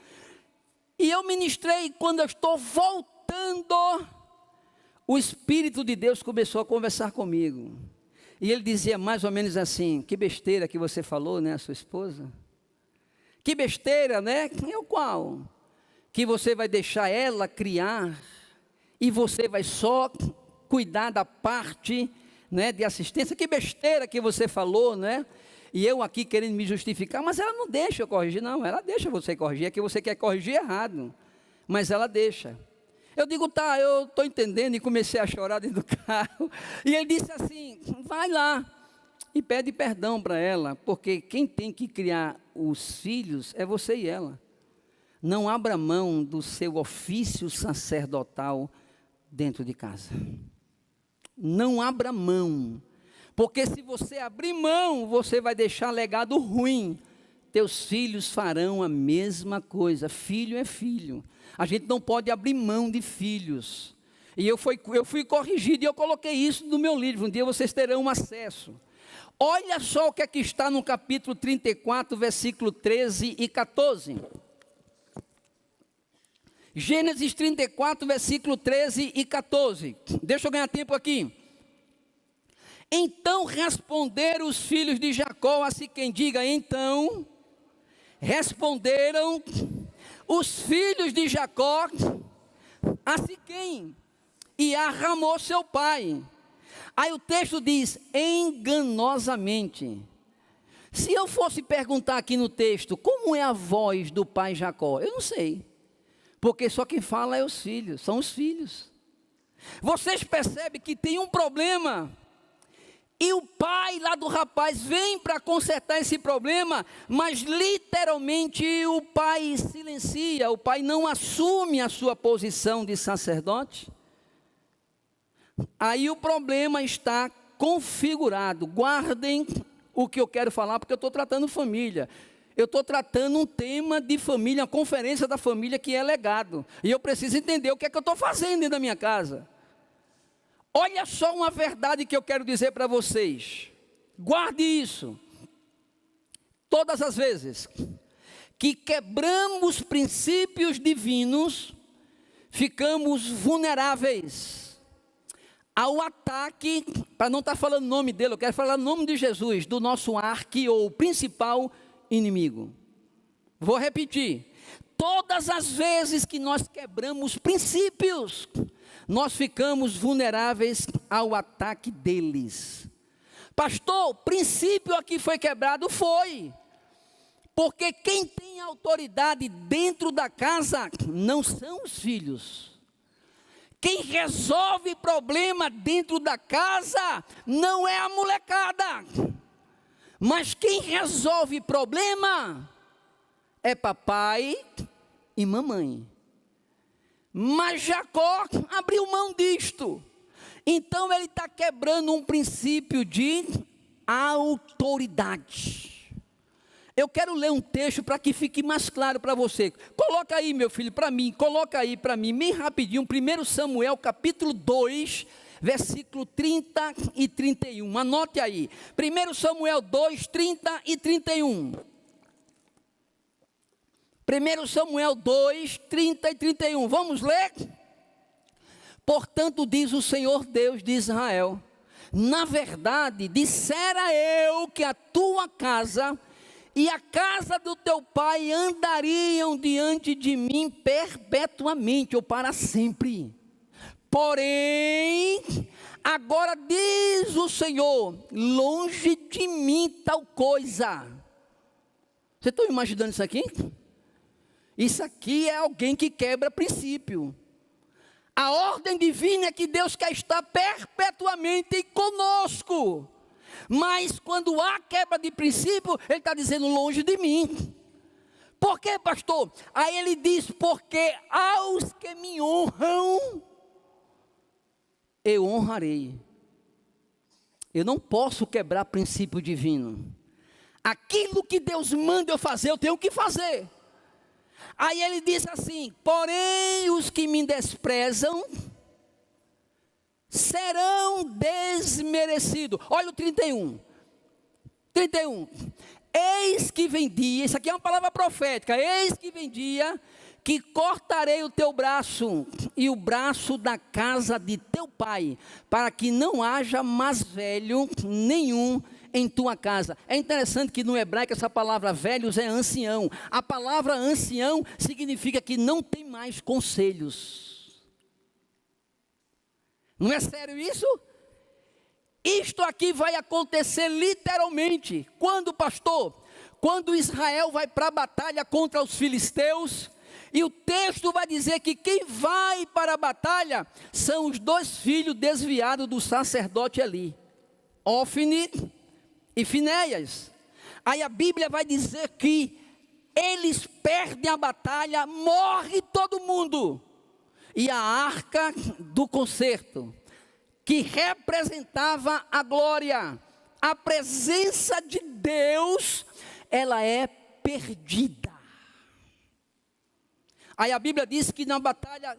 E eu ministrei, quando eu estou voltando, o Espírito de Deus começou a conversar comigo. E ele dizia mais ou menos assim: que besteira que você falou, né, a sua esposa? Que besteira, né? Eu qual? Que você vai deixar ela criar e você vai só cuidar da parte, né, de assistência. Que besteira que você falou, né? E eu aqui querendo me justificar, mas ela não deixa eu corrigir, não. Ela deixa você corrigir, é que você quer corrigir errado, mas ela deixa. Eu digo: tá, eu estou entendendo, e comecei a chorar dentro do carro. E ele disse assim: vai lá e pede perdão para ela, porque quem tem que criar os filhos é você e ela. Não abra mão do seu ofício sacerdotal dentro de casa. Não abra mão, porque se você abrir mão, você vai deixar legado ruim. Teus filhos farão a mesma coisa. Filho é filho. A gente não pode abrir mão de filhos. E eu fui corrigido e eu coloquei isso no meu livro. Um dia vocês terão acesso. Olha só o que aqui está no capítulo 34, versículo 13 e 14. Gênesis 34, versículo 13 e 14. Deixa eu ganhar tempo aqui. Então responderam os filhos de Jacó a Siquém. Diga: então responderam os filhos de Jacó a Siquém e a Ramor seu pai. Aí o texto diz: enganosamente. Se eu fosse perguntar aqui no texto, como é a voz do pai Jacó? Eu não sei. Porque só quem fala é os filhos, são os filhos. Vocês percebem que tem um problema, e o pai lá do rapaz vem para consertar esse problema, mas literalmente o pai silencia, o pai não assume a sua posição de sacerdote. Aí o problema está configurado. Guardem o que eu quero falar, porque eu estou tratando família. Eu estou tratando um tema de família, uma conferência da família que é legado. E eu preciso entender o que é que eu estou fazendo dentro da minha casa. Olha só uma verdade que eu quero dizer para vocês. Guarde isso. Todas as vezes que quebramos princípios divinos, ficamos vulneráveis ao ataque, para não estar falando o nome dele, eu quero falar o nome de Jesus, do nosso arqui ou principal inimigo. Vou repetir. Todas as vezes que nós quebramos princípios, nós ficamos vulneráveis ao ataque deles. Pastor, o princípio aqui foi quebrado? Foi. Porque quem tem autoridade dentro da casa não são os filhos. Quem resolve problema dentro da casa não é a molecada. Mas quem resolve problema é papai e mamãe. Mas Jacó abriu mão disto. Então ele está quebrando um princípio de autoridade. Eu quero ler um texto para que fique mais claro para você. Coloca aí, meu filho, para mim. Coloca aí para mim, bem rapidinho. 1 Samuel, capítulo 2, versículo 30 e 31. Anote aí. 1 Samuel 2, 30 e 31. 1 Samuel 2, 30 e 31. Vamos ler? Portanto, diz o Senhor Deus de Israel: na verdade, dissera eu que a tua casa e a casa do teu pai andariam diante de mim perpetuamente, ou para sempre. Porém, agora diz o Senhor: longe de mim tal coisa. Você está imaginando isso aqui? Isso aqui é alguém que quebra princípio. A ordem divina é que Deus quer estar perpetuamente conosco. Mas quando há quebra de princípio, Ele está dizendo longe de mim. Por quê, pastor? Aí ele diz: porque aos que me honram, eu honrarei. Eu não posso quebrar princípio divino. Aquilo que Deus manda eu fazer, eu tenho que fazer. Aí ele diz assim: porém os que me desprezam serão desmerecidos. Olha o 31. Eis que vem dia, isso aqui é uma palavra profética. Eis que vem dia que cortarei o teu braço e o braço da casa de teu pai, para que não haja mais velho nenhum em tua casa. É interessante que no hebraico essa palavra velhos é ancião. A palavra ancião significa que não tem mais conselhos. Não é sério isso? Isto aqui vai acontecer literalmente. Quando, pastor? Quando Israel vai para a batalha contra os filisteus, e o texto vai dizer que quem vai para a batalha são os dois filhos desviados do sacerdote Eli, Ofni e Finéias. Aí a Bíblia vai dizer que eles perdem a batalha, morre todo mundo. E a arca do concerto, que representava a glória, a presença de Deus, ela é perdida. Aí a Bíblia diz que na batalha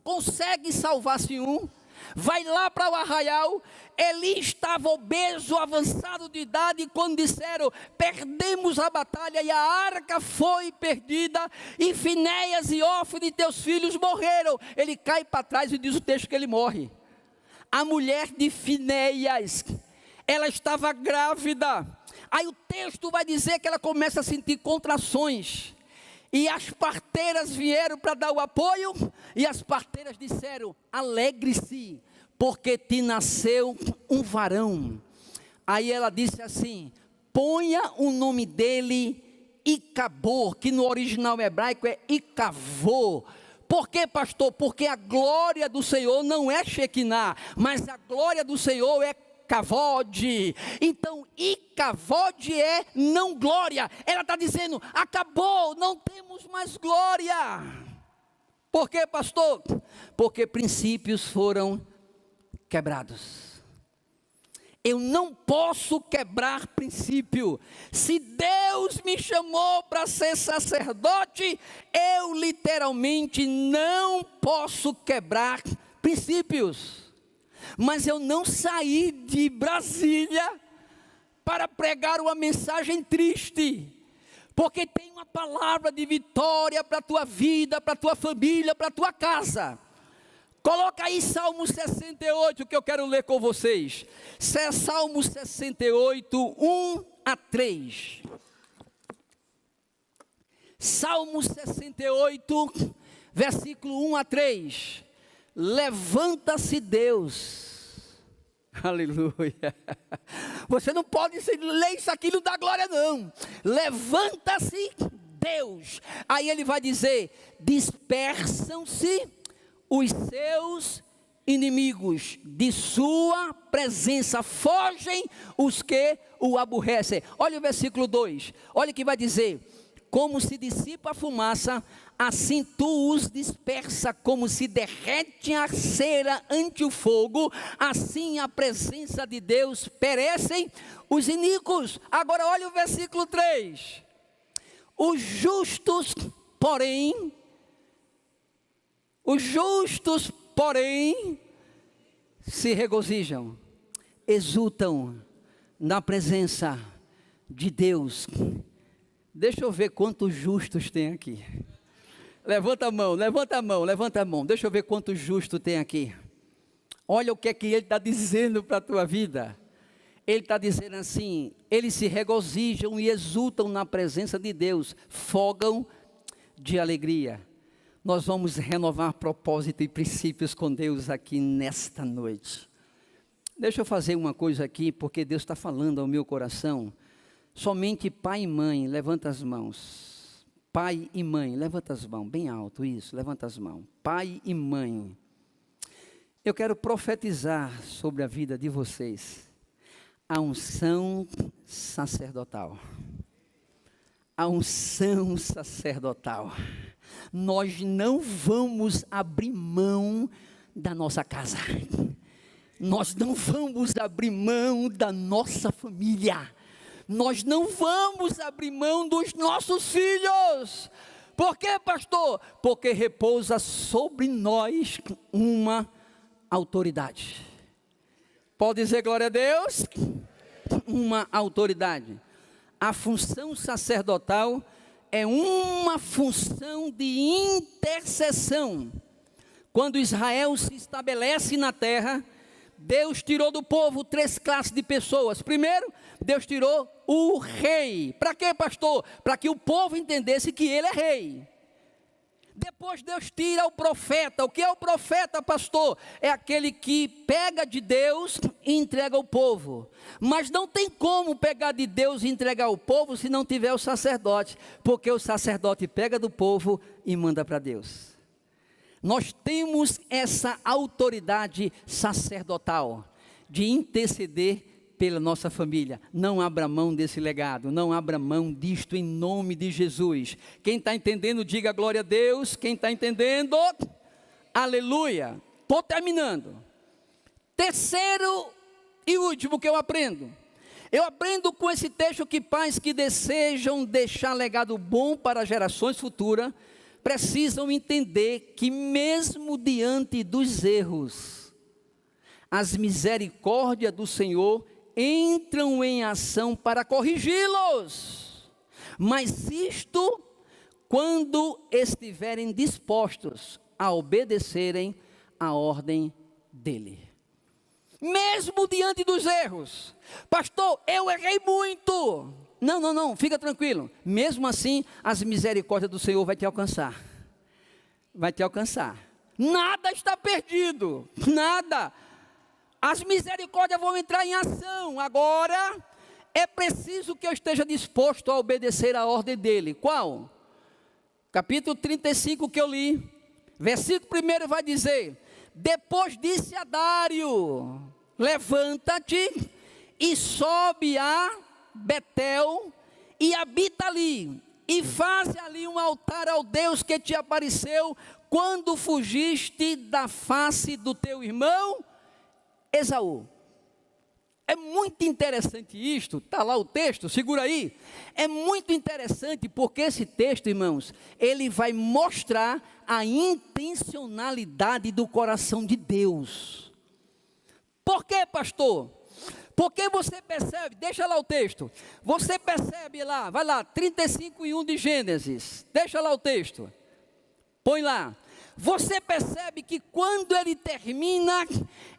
consegue salvar-se um, vai lá para o arraial. Eli estava obeso, avançado de idade, e quando disseram: perdemos a batalha e a arca foi perdida, e Finéias e Ofni, teus filhos, morreram. Ele cai para trás e diz o texto que ele morre. A mulher de Finéias, ela estava grávida. Aí o texto vai dizer que ela começa a sentir contrações. E as parteiras vieram para dar o apoio, e as parteiras disseram: alegre-se, porque te nasceu um varão. Aí ela disse assim: ponha o nome dele Icabor, que no original hebraico é Icavô, Por quê, pastor? Porque a glória do Senhor não é Shekinah, mas a glória do Senhor é Kavod. Então, Kavod é não glória. Ela está dizendo, acabou, não temos mais glória. Por quê, pastor? Porque princípios foram quebrados. Eu não posso quebrar princípio. Se Deus me chamou para ser sacerdote, eu literalmente não posso quebrar princípios. Mas eu não saí de Brasília para pregar uma mensagem triste, porque tem uma palavra de vitória para a tua vida, para a tua família, para a tua casa. Coloca aí Salmo 68, que eu quero ler com vocês. Salmo 68, 1 a 3. Salmo 68, versículo 1 a 3. Levanta-se Deus. Aleluia. Você não pode ler isso aqui não dá glória não. Levanta-se Deus. Aí ele vai dizer, dispersam-se os seus inimigos, de sua presença fogem os que o aborrecem. Olha o versículo 2, olha o que vai dizer, como se dissipa a fumaça, assim tu os dispersa, como se derrete a cera ante o fogo, assim a presença de Deus perecem os iníquos. Agora olha o versículo 3, os justos, porém, se regozijam, exultam na presença de Deus. Deixa eu ver quantos justos tem aqui. Levanta a mão, levanta a mão, levanta a mão. Deixa eu ver quantos justos tem aqui. Olha o que é que ele está dizendo para a tua vida. Ele está dizendo assim, eles se regozijam e exultam na presença de Deus, fogam de alegria. Nós vamos renovar propósito e princípios com Deus aqui nesta noite. Deixa eu fazer uma coisa aqui, porque Deus está falando ao meu coração. Somente pai e mãe, levanta as mãos. Pai e mãe, levanta as mãos, bem alto, isso, levanta as mãos. Pai e mãe. Eu quero profetizar sobre a vida de vocês. A unção sacerdotal. A unção sacerdotal. Nós não vamos abrir mão da nossa casa. Nós não vamos abrir mão da nossa família. Nós não vamos abrir mão dos nossos filhos. Por quê, pastor? Porque repousa sobre nós uma autoridade. Pode dizer glória a Deus? Uma autoridade. A função sacerdotal é uma função de intercessão. Quando Israel se estabelece na terra, Deus tirou do povo 3 classes de pessoas. Primeiro, Deus tirou o rei. Para quê, pastor? Para que o povo entendesse que ele é rei. Depois Deus tira o profeta. O que é o profeta, pastor? É aquele que pega de Deus e entrega ao povo. Mas não tem como pegar de Deus e entregar ao povo se não tiver o sacerdote. Porque o sacerdote pega do povo e manda para Deus. Nós temos essa autoridade sacerdotal de interceder pela nossa família. Não abra mão desse legado, não abra mão disto em nome de Jesus. Quem está entendendo, diga glória a Deus. Quem está entendendo, aleluia. Estou terminando. Terceiro e último que eu aprendo com esse texto que pais que desejam deixar legado bom para gerações futuras, precisam entender que mesmo diante dos erros, as misericórdias do Senhor entram em ação para corrigi-los, mas isto quando estiverem dispostos a obedecerem a ordem dele. Mesmo diante dos erros, pastor, eu errei muito. Não, fica tranquilo. Mesmo assim, as misericórdias do Senhor vai te alcançar. Vai te alcançar. Nada está perdido, nada. As misericórdias vão entrar em ação. Agora, é preciso que eu esteja disposto a obedecer a ordem dele. Qual? Capítulo 35 que eu li, Versículo 1 vai dizer: depois disse a Dário: levanta-te e sobe a Betel e habita ali, e faz ali um altar ao Deus que te apareceu quando fugiste da face do teu irmão Esaú. É muito interessante isto, está lá o texto, segura aí. É muito interessante porque esse texto, irmãos, ele vai mostrar a intencionalidade do coração de Deus. Por quê, pastor? Porque você percebe, deixa lá o texto, você percebe lá, vai lá, 35:1 de Gênesis, deixa lá o texto, põe lá. Você percebe que quando ele termina,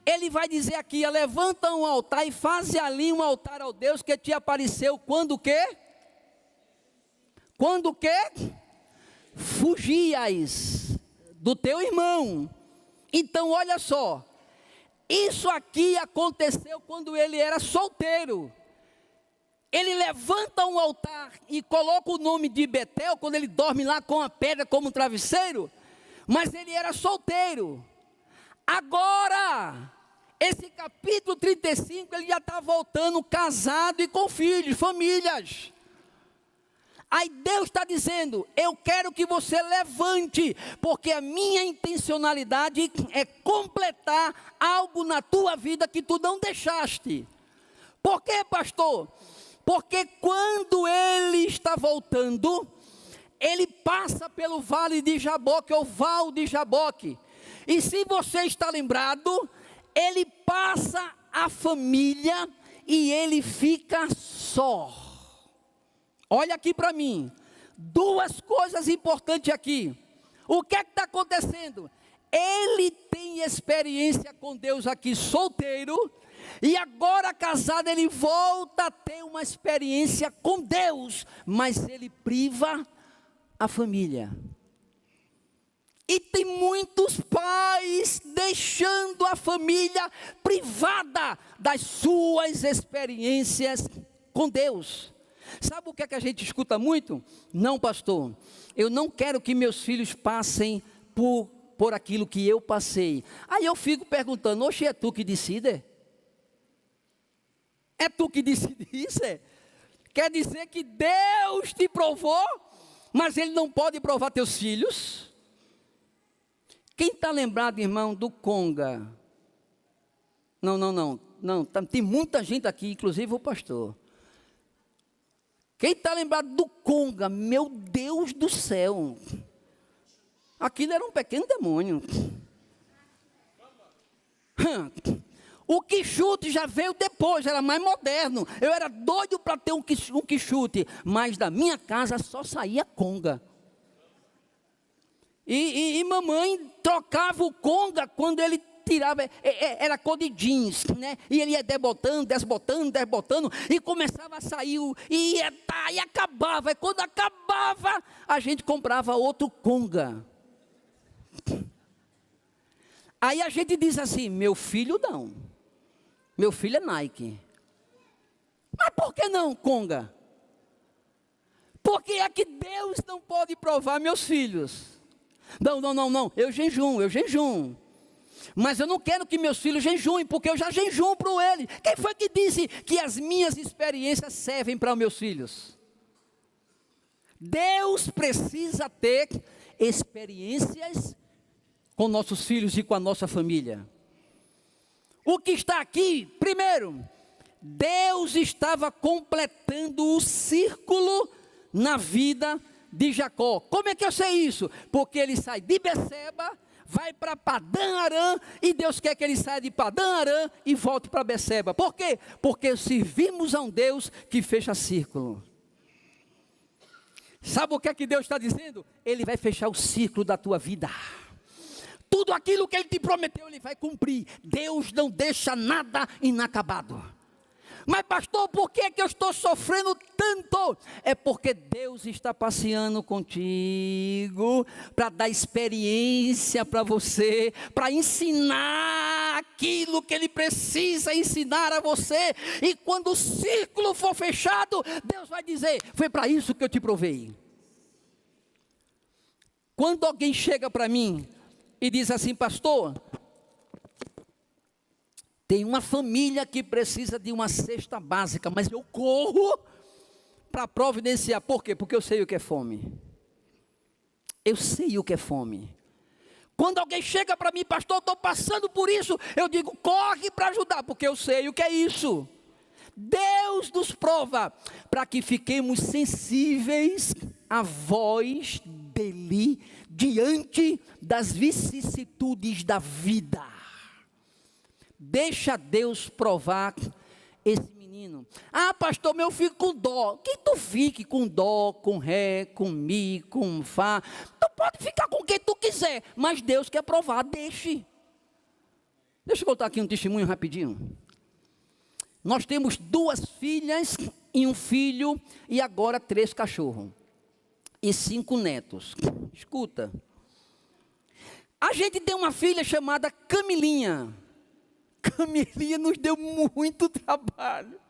ele vai dizer aqui: levanta um altar e faz ali um altar ao Deus que te apareceu quando o quê? Quando o quê? Fugias do teu irmão. Então olha só, isso aqui aconteceu quando ele era solteiro. Ele levanta um altar e coloca o nome de Betel, quando ele dorme lá com a pedra como um travesseiro. Mas ele era solteiro. Agora, esse capítulo 35, ele já está voltando casado e com filhos, famílias. Aí Deus está dizendo: eu quero que você levante, porque a minha intencionalidade é completar algo na tua vida que tu não deixaste. Por quê, pastor? Porque quando ele está voltando, ele passa pelo vale de Jaboque, ou val de Jaboque. E se você está lembrado, ele passa a família e ele fica só. Olha aqui para mim, duas coisas importantes aqui. O que é que está acontecendo? Ele tem experiência com Deus aqui solteiro, e agora casado ele volta a ter uma experiência com Deus, mas ele priva a família. E tem muitos pais deixando a família privada das suas experiências com Deus. Sabe o que é que a gente escuta muito? Não, pastor, eu não quero que meus filhos passem por aquilo que eu passei. Aí eu fico perguntando: oxe, é tu que decide? É tu que decide isso? Quer dizer que Deus te provou, mas Ele não pode provar teus filhos? Quem está lembrado, irmão, do Conga? Não, tem muita gente aqui, inclusive o pastor. Quem está lembrado do Conga? Meu Deus do céu, aquilo era um pequeno demônio. O quichute já veio depois, era mais moderno. Eu era doido para ter um quichute, mas da minha casa só saía Conga. E mamãe trocava o Conga quando ele tirava, era cor de jeans, né? E ele ia desbotando, e começava a sair, e acabava. E quando acabava, a gente comprava outro Conga. Aí a gente diz assim: meu filho não. Meu filho é Nike. Mas por que não Conga? Porque é que Deus não pode provar meus filhos. Não, eu jejum. Mas eu não quero que meus filhos jejuem, porque eu já jejuo para ele. Quem foi que disse que as minhas experiências servem para os meus filhos? Deus precisa ter experiências com nossos filhos e com a nossa família. O que está aqui, primeiro, Deus estava completando o círculo na vida de Jacó. Como é que eu sei isso? Porque ele sai de Beceba, vai para Padã Arã, e Deus quer que ele saia de Padã Arã e volte para Beceba. Por quê? Porque servimos a um Deus que fecha círculo. Sabe o que é que Deus está dizendo? Ele vai fechar o círculo da tua vida. Tudo aquilo que Ele te prometeu, Ele vai cumprir. Deus não deixa nada inacabado. Mas pastor, por que eu estou sofrendo tanto? É porque Deus está passeando contigo, para dar experiência para você, para ensinar aquilo que Ele precisa ensinar a você. E quando o círculo for fechado, Deus vai dizer: foi para isso que eu te provei. Quando alguém chega para mim e diz assim: pastor, tem uma família que precisa de uma cesta básica, mas eu corro para providenciar. Por quê? Porque eu sei o que é fome. Eu sei o que é fome. Quando alguém chega para mim: pastor, estou passando por isso, eu digo: corre para ajudar, porque eu sei o que é isso. Deus nos prova para que fiquemos sensíveis à voz dEle diante das vicissitudes da vida. Deixa Deus provar esse menino. Ah, pastor, meu filho com dó. Que tu fique com dó, com ré, com mi, com fá. Tu pode ficar com quem tu quiser, mas Deus quer provar, deixa eu contar aqui um testemunho rapidinho. Nós temos 2 filhas e um filho, e agora 3 cachorros e 5 netos. Escuta, a gente tem uma filha chamada Camilinha. Camilinha nos deu muito trabalho.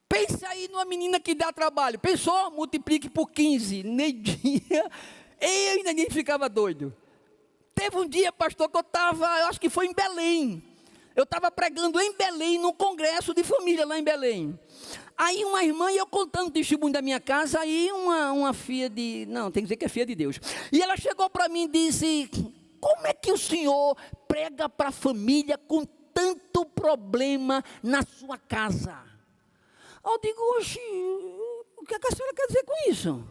Pensa aí numa menina que dá trabalho. Pensou? Multiplique por 15. Neidinha, eu ainda nem ficava doido. Teve um dia, pastor, que eu acho que foi em Belém. Eu estava pregando em Belém, num congresso de família lá em Belém. Aí uma irmã, e eu contando o testemunho da minha casa, aí uma filha de... Não, tem que dizer que é filha de Deus. E ela chegou para mim e disse: como é que o senhor prega para a família com tanto problema na sua casa? Eu digo: oxe, o que a senhora quer dizer com isso?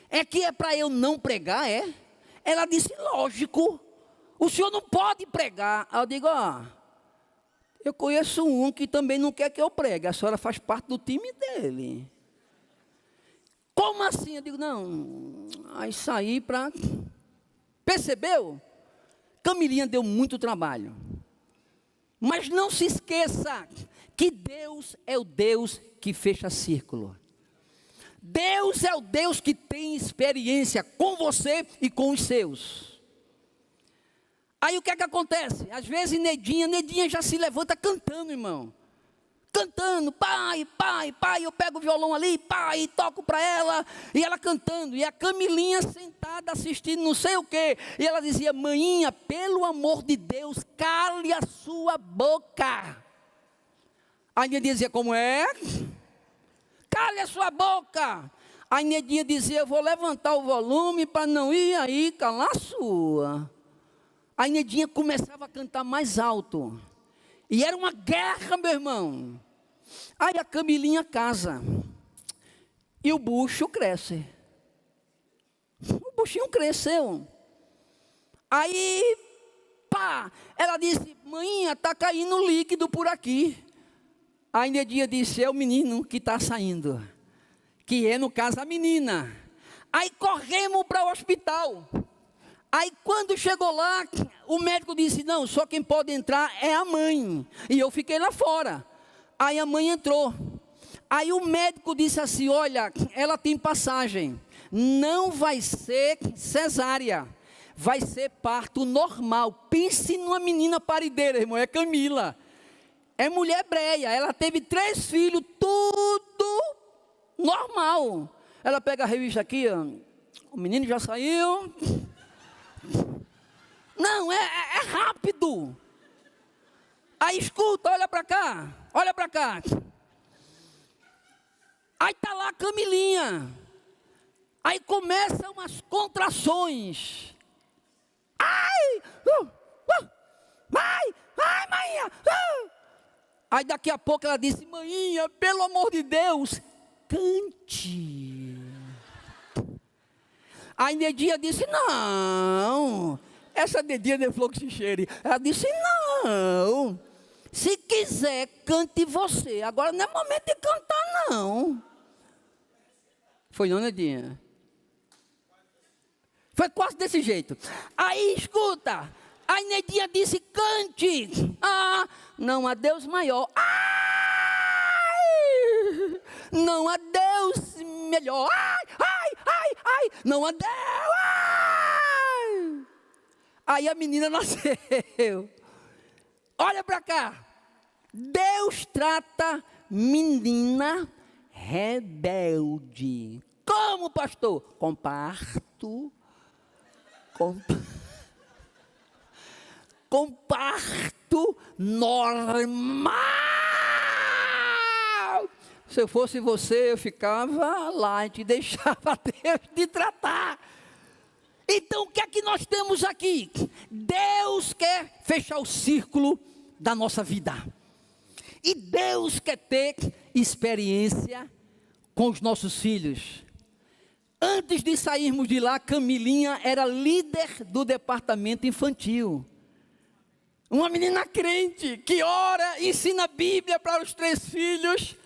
É que é para eu não pregar, é? Ela disse: lógico. O senhor não pode pregar. Eu digo: eu conheço um que também não quer que eu pregue. A senhora faz parte do time dele. Como assim? Eu digo: não. Aí saí para... Percebeu? Camilinha deu muito trabalho. Mas não se esqueça que Deus é o Deus que fecha círculo. Deus é o Deus que tem experiência com você e com os seus. Aí o que é que acontece? Às vezes Neidinha já se levanta cantando, irmão. Cantando: pai, pai, pai. Eu pego o violão ali, pai, e toco para ela. E ela cantando. E a Camilinha sentada assistindo não sei o quê. E ela dizia: maninha, pelo amor de Deus, cale a sua boca. Aí Neidinha dizia: como é? Cale a sua boca. Aí Neidinha dizia: eu vou levantar o volume para não ir aí calar a sua. Aí Neidinha começava a cantar mais alto. E era uma guerra, meu irmão. Aí a Camilinha casa. E o bucho cresce. O buchinho cresceu. Aí, pá, ela disse: maninha, está caindo líquido por aqui. Aí Neidinha disse: é o menino que está saindo. Que é, no caso, a menina. Aí corremos para o hospital. Aí quando chegou lá, o médico disse: não, só quem pode entrar é a mãe. E eu fiquei lá fora. Aí a mãe entrou. Aí o médico disse assim: olha, ela tem passagem. Não vai ser cesárea. Vai ser parto normal. Pense numa menina parideira, irmão. É Camila. É mulher breia. Ela teve 3 filhos, tudo normal. Ela pega a revista aqui, ó. O menino já saiu. Não, é rápido. Aí escuta, olha para cá. Olha para cá. Aí está lá a Camilinha. Aí começam umas contrações. Ai, ai, maninha. Aí daqui a pouco ela disse: maninha, pelo amor de Deus, cante. Aí Neidinha disse: não, essa Neidinha de flor que se cheire. Ela disse: não, se quiser, cante você. Agora não é momento de cantar, não. Foi não, Neidinha? Foi quase desse jeito. Aí escuta, a Neidinha disse: cante. Ah, não há Deus maior. Ai, não há Deus melhor. Ai, não há Deus. Ai. Aí a menina nasceu. Olha para cá. Deus trata menina rebelde. Como, pastor? Com parto com parto normal. Se eu fosse você, eu ficava light, deixava Deus de tratar. Então, o que é que nós temos aqui? Deus quer fechar o círculo da nossa vida. E Deus quer ter experiência com os nossos filhos. Antes de sairmos de lá, Camilinha era líder do departamento infantil. Uma menina crente, que ora, ensina a Bíblia para os 3 filhos.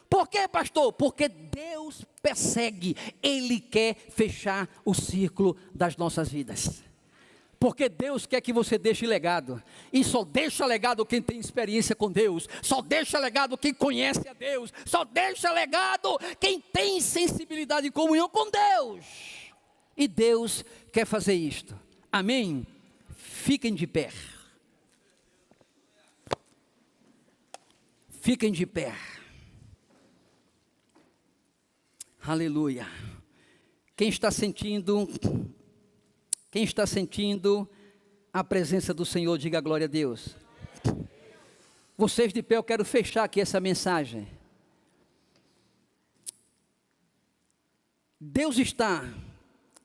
Por quê, pastor? Porque Deus persegue, Ele quer fechar o círculo das nossas vidas. Porque Deus quer que você deixe legado. E só deixa legado quem tem experiência com Deus. Só deixa legado quem conhece a Deus. Só deixa legado quem tem sensibilidade e comunhão com Deus. E Deus quer fazer isto. Amém? Fiquem de pé. Fiquem de pé. Aleluia. Quem está sentindo a presença do Senhor, diga glória a Deus. Vocês de pé, eu quero fechar aqui essa mensagem. Deus está,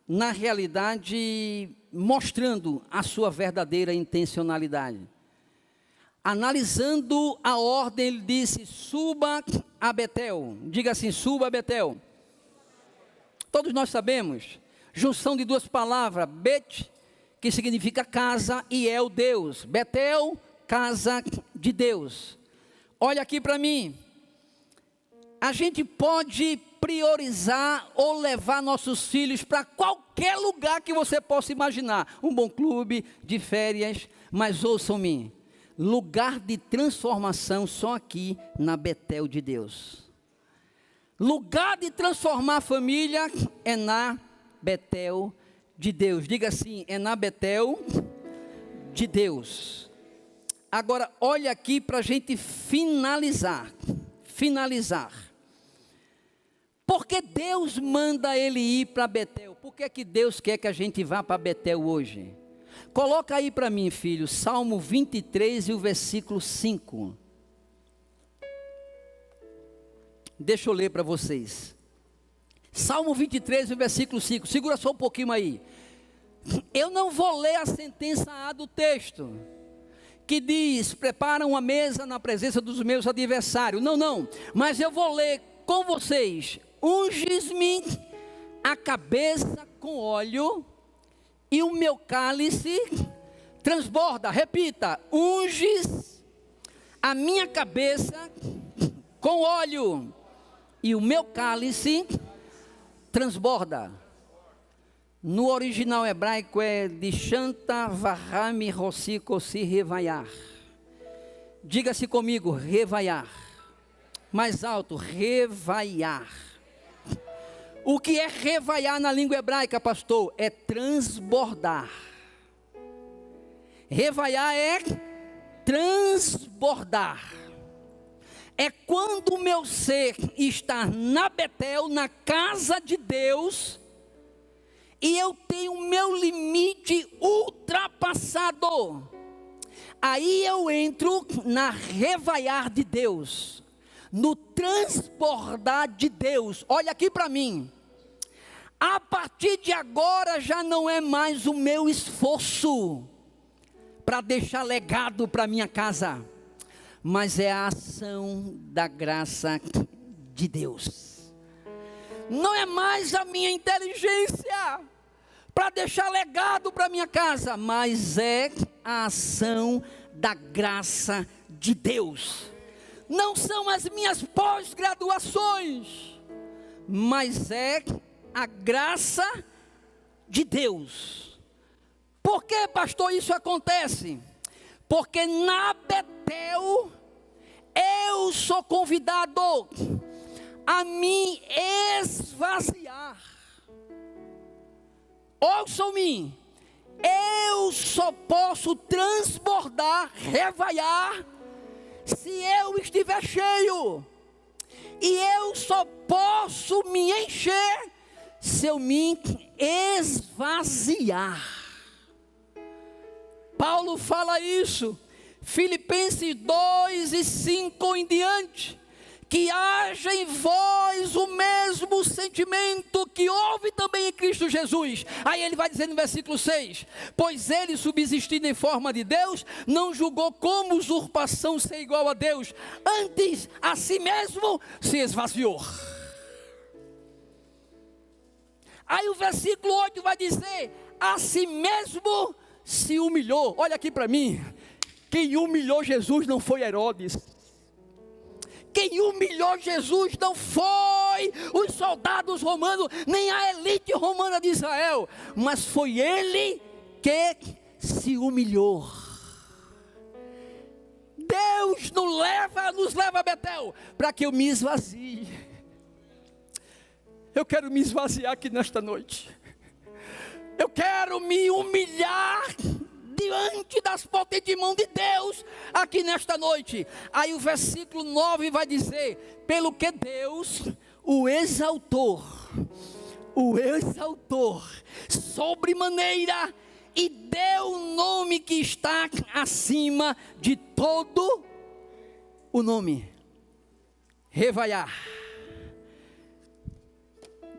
na realidade, mostrando a sua verdadeira intencionalidade. Analisando a ordem, ele disse: suba a Betel. Diga assim: suba a Betel. Todos nós sabemos, junção de 2 palavras, Bet, que significa casa, e El, Deus. Betel, casa de Deus. Olha aqui para mim. A gente pode priorizar ou levar nossos filhos para qualquer lugar que você possa imaginar. Um bom clube, de férias, mas ouçam-me. Lugar de transformação só aqui na Betel de Deus. Lugar de transformar a família é na Betel de Deus. Diga assim: é na Betel de Deus. Agora, olha aqui para a gente finalizar. Por que Deus manda ele ir para Betel? Por que Deus quer que a gente vá para Betel hoje? Coloca aí para mim, filho, Salmo 23 e o versículo 5. Deixa eu ler para vocês. Salmo 23 e o versículo 5. Segura só um pouquinho aí. Eu não vou ler a sentença A do texto, que diz: prepara uma mesa na presença dos meus adversários. Não. Mas eu vou ler com vocês: unges-me a cabeça com óleo, e o meu cálice transborda. Repita: unges a minha cabeça com óleo, e o meu cálice transborda. No original hebraico é de Shanta Vahami Rossi Kossi Revaiar. Diga-se comigo: revaiar. Mais alto: revaiar. O que é revaiar na língua hebraica, pastor? É transbordar. Revaiar é transbordar. É quando o meu ser está na Betel, na casa de Deus, e eu tenho o meu limite ultrapassado. Aí eu entro na revaiar de Deus, no transbordar de Deus. Olha aqui para mim. A partir de agora já não é mais o meu esforço para deixar legado para minha casa, mas é a ação da graça de Deus. Não é mais a minha inteligência para deixar legado para minha casa, mas é a ação da graça de Deus. Não são as minhas pós-graduações, mas é a graça de Deus. Por que, pastor, isso acontece? Porque na Betel eu sou convidado a me esvaziar. Ouçam-me, eu só posso transbordar, revaiar, se eu estiver cheio. E eu só posso me encher se eu me esvaziar. Paulo fala isso, Filipenses 2:5 em diante, que haja em vós o mesmo sentimento que houve também em Cristo Jesus. Aí ele vai dizer no versículo 6, pois ele, subsistindo em forma de Deus, não julgou como usurpação ser igual a Deus, antes a si mesmo se esvaziou. Aí o versículo 8 vai dizer, a si mesmo se humilhou. Olha aqui para mim, quem humilhou Jesus não foi Herodes. Quem humilhou Jesus não foi os soldados romanos, nem a elite romana de Israel, mas foi ele que se humilhou. Deus nos leva a Betel, para que eu me esvazie. Eu quero me esvaziar aqui nesta noite. Eu quero me humilhar diante das potentes mãos de Deus, aqui nesta noite. Aí o versículo 9 vai dizer, pelo que Deus o exaltou sobremaneira, e deu um nome que está acima de todo o nome. Revaiar.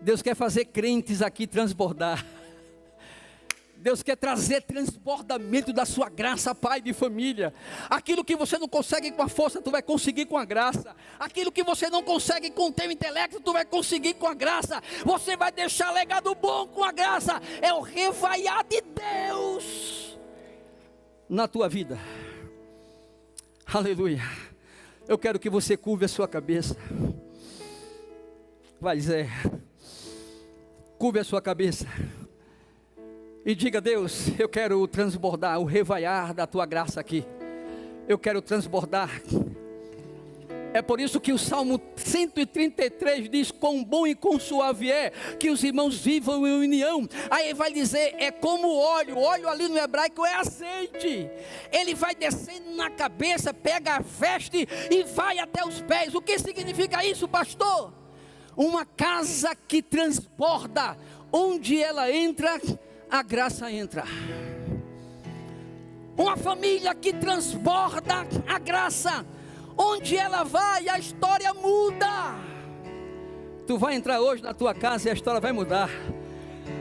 Deus quer fazer crentes aqui transbordar. Deus quer trazer transbordamento da sua graça, pai de família. Aquilo que você não consegue com a força, tu vai conseguir com a graça. Aquilo que você não consegue com o teu intelecto, tu vai conseguir com a graça. Você vai deixar legado bom com a graça. É o revaiar de Deus na tua vida. Aleluia. Eu quero que você curve a sua cabeça. Vai, Zé. Curve a sua cabeça. E diga, Deus, eu quero transbordar o revaiar da tua graça aqui. Eu quero transbordar. É por isso que o Salmo 133 diz, quão bom e quão suave é que os irmãos vivam em união. Aí vai dizer, é como óleo. Óleo ali no hebraico é azeite. Ele vai descendo na cabeça, pega a veste e vai até os pés. O que significa isso, pastor? Uma casa que transborda, onde ela entra, a graça entra. Uma família que transborda a graça, onde ela vai, a história muda. Tu vai entrar hoje na tua casa e a história vai mudar.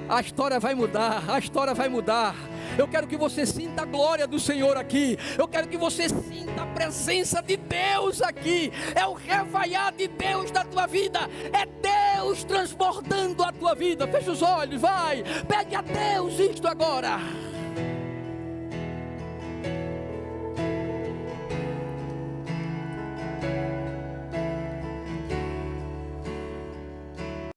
A história vai mudar, a história vai mudar. Eu quero que você sinta a glória do Senhor aqui. Eu quero que você sinta a presença de Deus aqui. É o revaiar de Deus na tua vida. É Deus transbordando a tua vida. Fecha os olhos, vai. Pede a Deus isto agora.